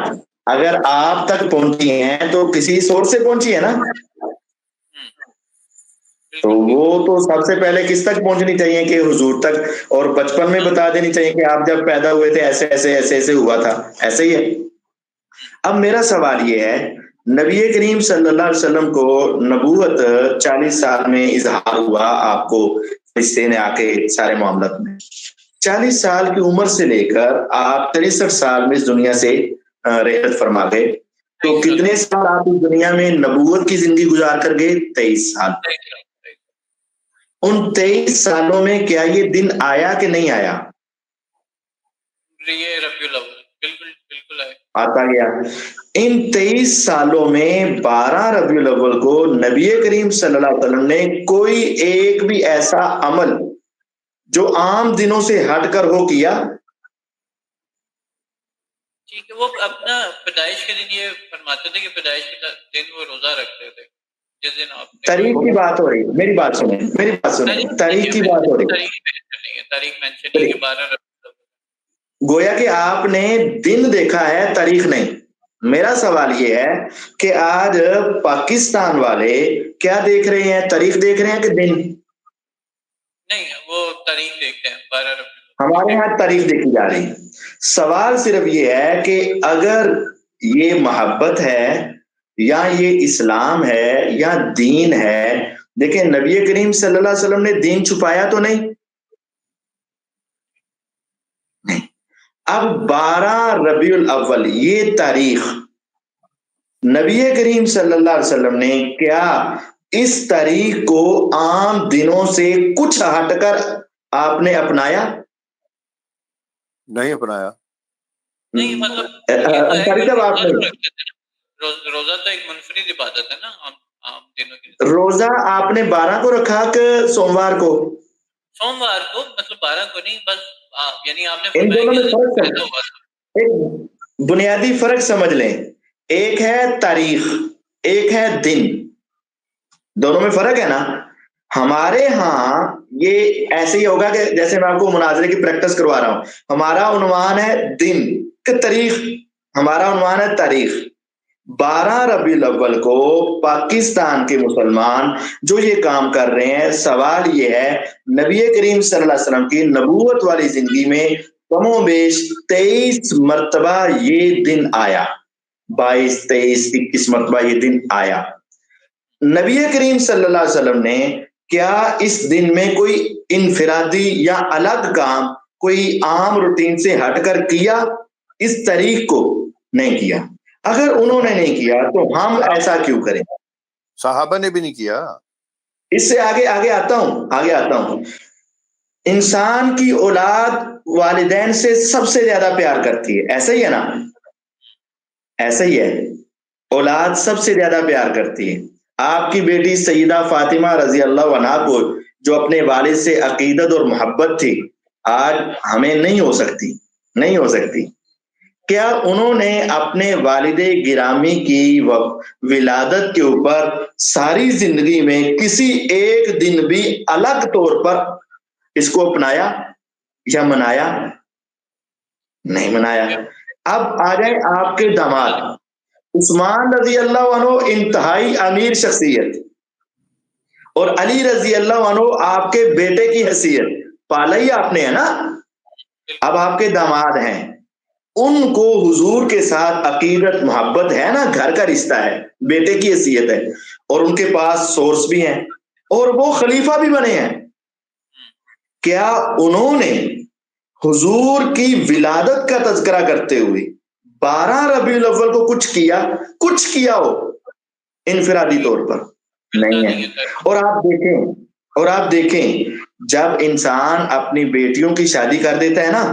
اگر آپ تک پہنچی ہیں تو کسی سورس سے پہنچی ہے نا، تو وہ تو سب سے پہلے کس تک پہنچنی چاہیے کہ حضور تک، اور بچپن میں بتا دینی چاہیے کہ آپ جب پیدا ہوئے تھے ایسے ایسے ایسے ایسے ہوا تھا. ایسے ہی ہے. اب میرا سوال یہ ہے، نبی کریم صلی اللہ علیہ وسلم کو نبوت 40 سال میں اظہار ہوا، آپ کو فرشتے نے آ کے سارے معاملات میں 40 سال کی عمر سے لے کر آپ 63 سال میں اس دنیا سے رحلت فرما گئے. تو کتنے سال آپ اس دنیا میں نبوت کی زندگی گزار کر گئے؟ 23 سال. ان 23 سالوں میں کیا یہ دن آیا کہ نہیں آیا؟ یہ ربیع الاول بالکل بالکل آتا گیا. ان 23 سالوں میں 12 ربیع الاول کو نبی کریم صلی اللہ علیہ وسلم نے کوئی ایک بھی ایسا عمل جو عام دنوں سے ہٹ کر ہو کیا؟ ٹھیک ہے، وہ اپنا پیدائش کے دن یہ فرماتے تھے کہ پیدائش کے دن وہ روزہ رکھتے تھے، جس دن آپ نے تاریخ کی بات ہو رہی. میری بات سنیں، میری بات سنیں، تاریخ کی بات ہو رہی. تاریخ مینشن نہیں کہ 12 گویا کہ آپ نے دن دیکھا ہے، تاریخ نہیں. میرا سوال یہ ہے کہ آج پاکستان والے کیا دیکھ رہے ہیں؟ تاریخ دیکھ رہے ہیں کہ دن؟ نہیں، وہ تاریخ دیکھتے ہیں 12 ربیع. ہمارے یہاں تاریخ دیکھی جا رہی. سوال صرف یہ ہے کہ اگر یہ محبت ہے یا یہ اسلام ہے یا دین ہے، دیکھیں نبی کریم صلی اللہ علیہ وسلم نے دین چھپایا تو نہیں. اب 12 ربیع الاول یہ تاریخ نبی کریم صلی اللہ علیہ وسلم نے کیا اس تاریخ کو عام دنوں سے کچھ ہٹ کر آپ نے اپنایا؟ نہیں اپنایا. نہیں، مطلب روزہ تو ایک منفرد عبادت ہے نا عام دنوں کی. روزہ آپ نے 12 کو رکھا کہ سوموار کو؟ سوموار کو، مطلب 12 کو نہیں، بس یعنی آپ نے ان دونوں میں فرق ایک بنیادی فرق سمجھ لیں. ایک ہے تاریخ، ایک ہے دن. دونوں میں فرق ہے نا. ہمارے ہاں یہ ایسے ہی ہوگا کہ جیسے میں آپ کو مناظرے کی پریکٹس کروا رہا ہوں، ہمارا عنوان ہے دن کہ تاریخ، ہمارا عنوان ہے تاریخ. 12 ربیع الاول کو پاکستان کے مسلمان جو یہ کام کر رہے ہیں، سوال یہ ہے نبی کریم صلی اللہ علیہ وسلم کی نبوت والی زندگی میں کم و بیش 23 مرتبہ یہ دن آیا. 22 23 21 مرتبہ یہ دن آیا. نبی کریم صلی اللہ علیہ وسلم نے کیا اس دن میں کوئی انفرادی یا الگ کام کوئی عام روٹین سے ہٹ کر کیا؟ اس تاریخ کو نہیں کیا. اگر انہوں نے نہیں کیا تو ہم ایسا کیوں کریں؟ صحابہ نے بھی نہیں کیا. اس سے آگے آتا ہوں. انسان کی اولاد والدین سے سب سے زیادہ پیار کرتی ہے، ایسا ہی ہے نا؟ ایسا ہی ہے، اولاد سب سے زیادہ پیار کرتی ہے. آپ کی بیٹی سیدہ فاطمہ رضی اللہ عنہا کو جو اپنے والد سے عقیدت اور محبت تھی، آج ہمیں نہیں ہو سکتی. کیا انہوں نے اپنے والد گرامی کی ولادت کے اوپر ساری زندگی میں کسی ایک دن بھی الگ طور پر اس کو اپنایا یا منایا؟ نہیں منایا. اب آ جائیں آپ کے داماد عثمان رضی اللہ عنہ، انتہائی امیر شخصیت، اور علی رضی اللہ عنہ آپ کے بیٹے کی حیثیت، پالا ہی آپ نے ہے نا. اب آپ کے داماد ہیں، ان کو حضور کے ساتھ عقیدت محبت ہے نا، گھر کا رشتہ ہے، بیٹے کی حیثیت ہے، اور ان کے پاس سورس بھی ہیں اور وہ خلیفہ بھی بنے ہیں. کیا انہوں نے حضور کی ولادت کا تذکرہ کرتے ہوئے 12 ربیع الاول کو کچھ کیا ہو انفرادی طور پر نہیں ہے۔ اور آپ دیکھیں جب انسان اپنی بیٹیوں کی شادی کر دیتا ہے نا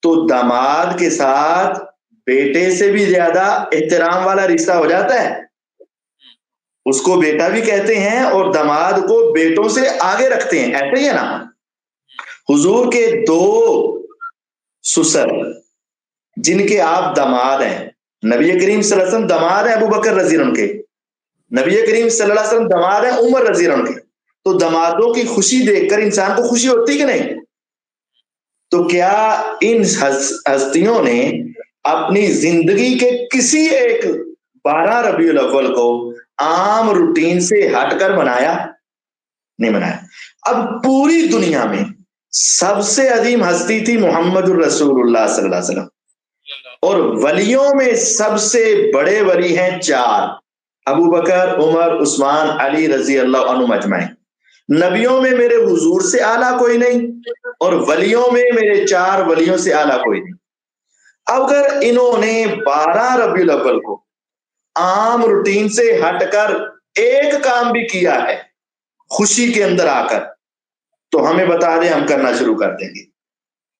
تو داماد کے ساتھ بیٹے سے بھی زیادہ احترام والا رشتہ ہو جاتا ہے، اس کو بیٹا بھی کہتے ہیں اور داماد کو بیٹوں سے آگے رکھتے ہیں، ایسے ہی ہے نا۔ حضور کے 2 سسر جن کے آپ داماد ہیں، نبی کریم صلی اللہ علیہ وسلم داماد ہیں ابو بکر رضی اللہ عنہ کے، نبی کریم صلی اللہ علیہ وسلم داماد ہیں عمر رضی اللہ عنہ کے، تو دامادوں کی خوشی دیکھ کر انسان کو خوشی ہوتی کہ نہیں؟ تو کیا ان ہستیوں نے اپنی زندگی کے کسی ایک 12 ربیع الاول کو عام روٹین سے ہٹ کر بنایا؟ نہیں بنایا۔ اب پوری دنیا میں سب سے عظیم ہستی تھی محمد الرسول اللہ صلی اللہ علیہ وسلم، اور ولیوں میں سب سے بڑے ولی ہیں 4، ابو بکر، عمر، عثمان، علی رضی اللہ عنہ مجمعین۔ نبیوں میں میرے حضور سے اعلیٰ کوئی نہیں اور ولیوں میں میرے 4 ولیوں سے اعلیٰ کوئی نہیں۔ اگر انہوں نے 12 ربیع الاول کو عام روٹین سے ہٹ کر ایک کام بھی کیا ہے خوشی کے اندر آ کر، تو ہمیں بتا دیں، ہم کرنا شروع کر دیں گے۔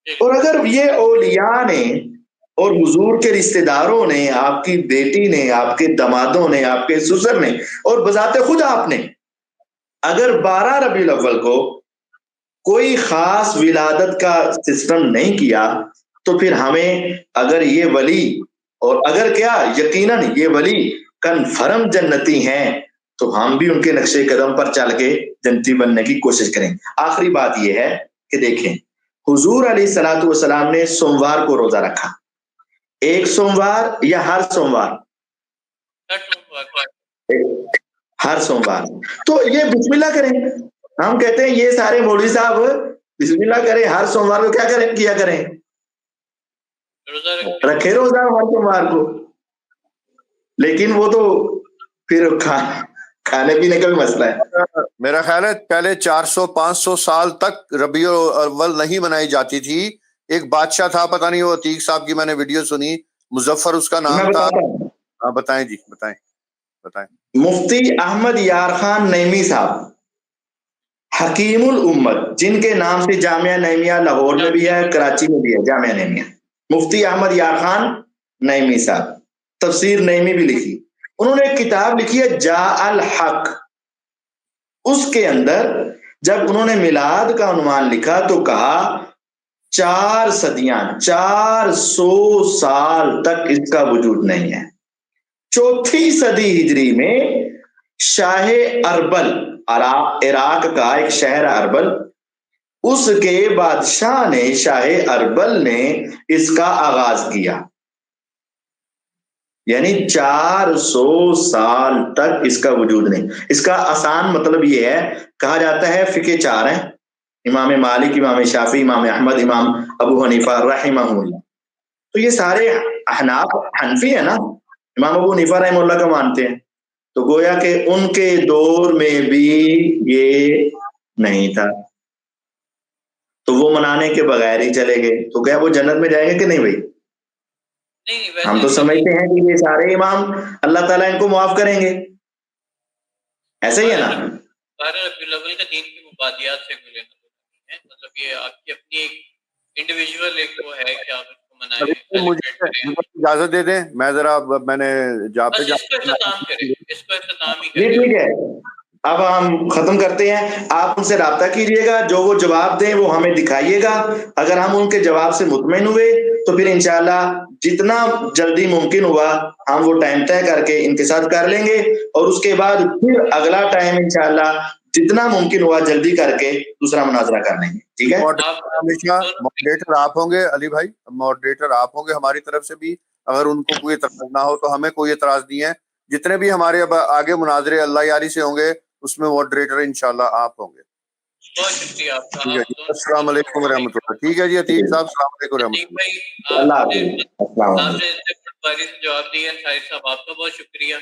اور اگر یہ اولیاء نے اور حضور کے رشتہ داروں نے، آپ کی بیٹی نے، آپ کے دمادوں نے، آپ کے سسر نے اور بذات خود آپ نے اگر 12 ربیع الاول کو کوئی خاص ولادت کا سسٹم نہیں کیا تو پھر ہمیں اگر یہ ولی، اور اگر کیا یقیناً یہ ولی کنفرم جنتی ہیں، تو ہم بھی ان کے نقش قدم پر چل کے جنتی بننے کی کوشش کریں۔ آخری بات یہ ہے کہ دیکھیں حضور علیہ الصلوۃ والسلام نے سوموار کو روزہ رکھا، ایک سوموار یا ہر سوموار؟ ہر سوموار۔ تو یہ بسم اللہ کریں، ہم کہتے ہیں یہ سارے مولوی صاحب بسم اللہ کریں، ہر سوموار کو کیا کریں، کیا کریں، رکھے روزہ ہر سوموار کو۔ لیکن وہ تو پھر کھانے پینے کا بھی مسئلہ ہے۔ میرا خیال ہے پہلے 400-500 سال تک ربیع الاول نہیں منائی جاتی تھی۔ ایک بادشاہ تھا، پتہ نہیں وہ عتیق صاحب کی میں نے ویڈیو سنی، مظفر اس کا نام تھا۔ ہاں بتائیں جی، بتائیں۔ مفتی احمد یار خان نعیمی صاحب، حکیم الامت، جن کے نام سے جامعہ نعیمیہ لاہور میں بھی ہے، کراچی میں بھی ہے جامعہ نعیمیہ، مفتی احمد یار خان نعیمی صاحب، تفسیر نعیمی بھی لکھی، انہوں نے ایک کتاب لکھی ہے جاء الحق۔ اس کے اندر جب انہوں نے میلاد کا عنوان لکھا تو کہا 4 صدیاں، 400 سال تک اس کا وجود نہیں ہے۔ 4تھی صدی ہجری میں شاہ اربل، عراق کا ایک شہر اربل، اس کے بادشاہ نے، شاہ اربل نے اس کا آغاز کیا، یعنی 400 سال تک اس کا وجود نہیں۔ اس کا آسان مطلب یہ ہے، کہا جاتا ہے فقہ 4 ہیں، امام مالک، امام شافعی، امام احمد، امام ابو حنیفہ رحمہ اللہ، تو یہ سارے احناف حنفی ہیں نا، امام ابو حنیفہ رحمہ اللہ کا مانتے ہیں، تو گویا کہ ان کے دور میں بھی یہ نہیں تھا، تو وہ منانے کے بغیر ہی چلے گئے، تو کیا وہ جنت میں جائیں گے کہ نہیں بھائی؟ ہم تو سمجھتے ہیں کہ یہ سارے امام اللہ تعالیٰ ان کو معاف کریں گے، ایسے ہی ہے نا۔ 12 ربیع الاول کا دین کی مبادیات سے کوئی لینا دینا نہیں ہے، مطلب یہ آپ کی اپنی ایک انڈیویجول ایک وہ ہے کہ آپ اس کو منائیں۔ مجھے اجازت دے دیں، میں ذرا، میں نے جا پہ اس کو اختتام کریں، اس کو اختتام ہی کریں۔ ٹھیک ہے، اب ہم ختم کرتے ہیں، آپ ان سے رابطہ کیجئے گا، جو وہ جواب دیں وہ ہمیں دکھائیے گا، اگر ہم ان کے جواب سے مطمئن ہوئے تو پھر انشاءاللہ جتنا جلدی ممکن ہوا ہم وہ ٹائم طے کر کے ان کے ساتھ کر لیں گے، اور اس کے بعد پھر اگلا ٹائم انشاءاللہ جتنا ممکن ہوا جلدی کر کے دوسرا مناظرہ کر لیں گے، ٹھیک ہے۔ ماڈریٹر آپ ہوں گے علی بھائی، ماڈریٹر آپ ہوں گے ہماری طرف سے بھی، اگر ان کو کوئی اعتراض نہ ہو تو ہمیں کوئی اعتراض نہیں ہے، جتنے بھی ہمارے اب آگے مناظرے اللہ یاری سے ہوں گے اس میں ماڈریٹر انشاءاللہ آپ ہوں گے۔ بہت شکریہ آپ کا۔ ٹھیک ہے جی، السلام علیکم ورحمۃ اللہ۔ ٹھیک ہے جی عتیق صاحب، السلام علیکم ورحمۃ اللہ۔ اللہ حافظ، السلام علیکم۔ سے جواب دیے، طاہر صاحب آپ کا بہت شکریہ۔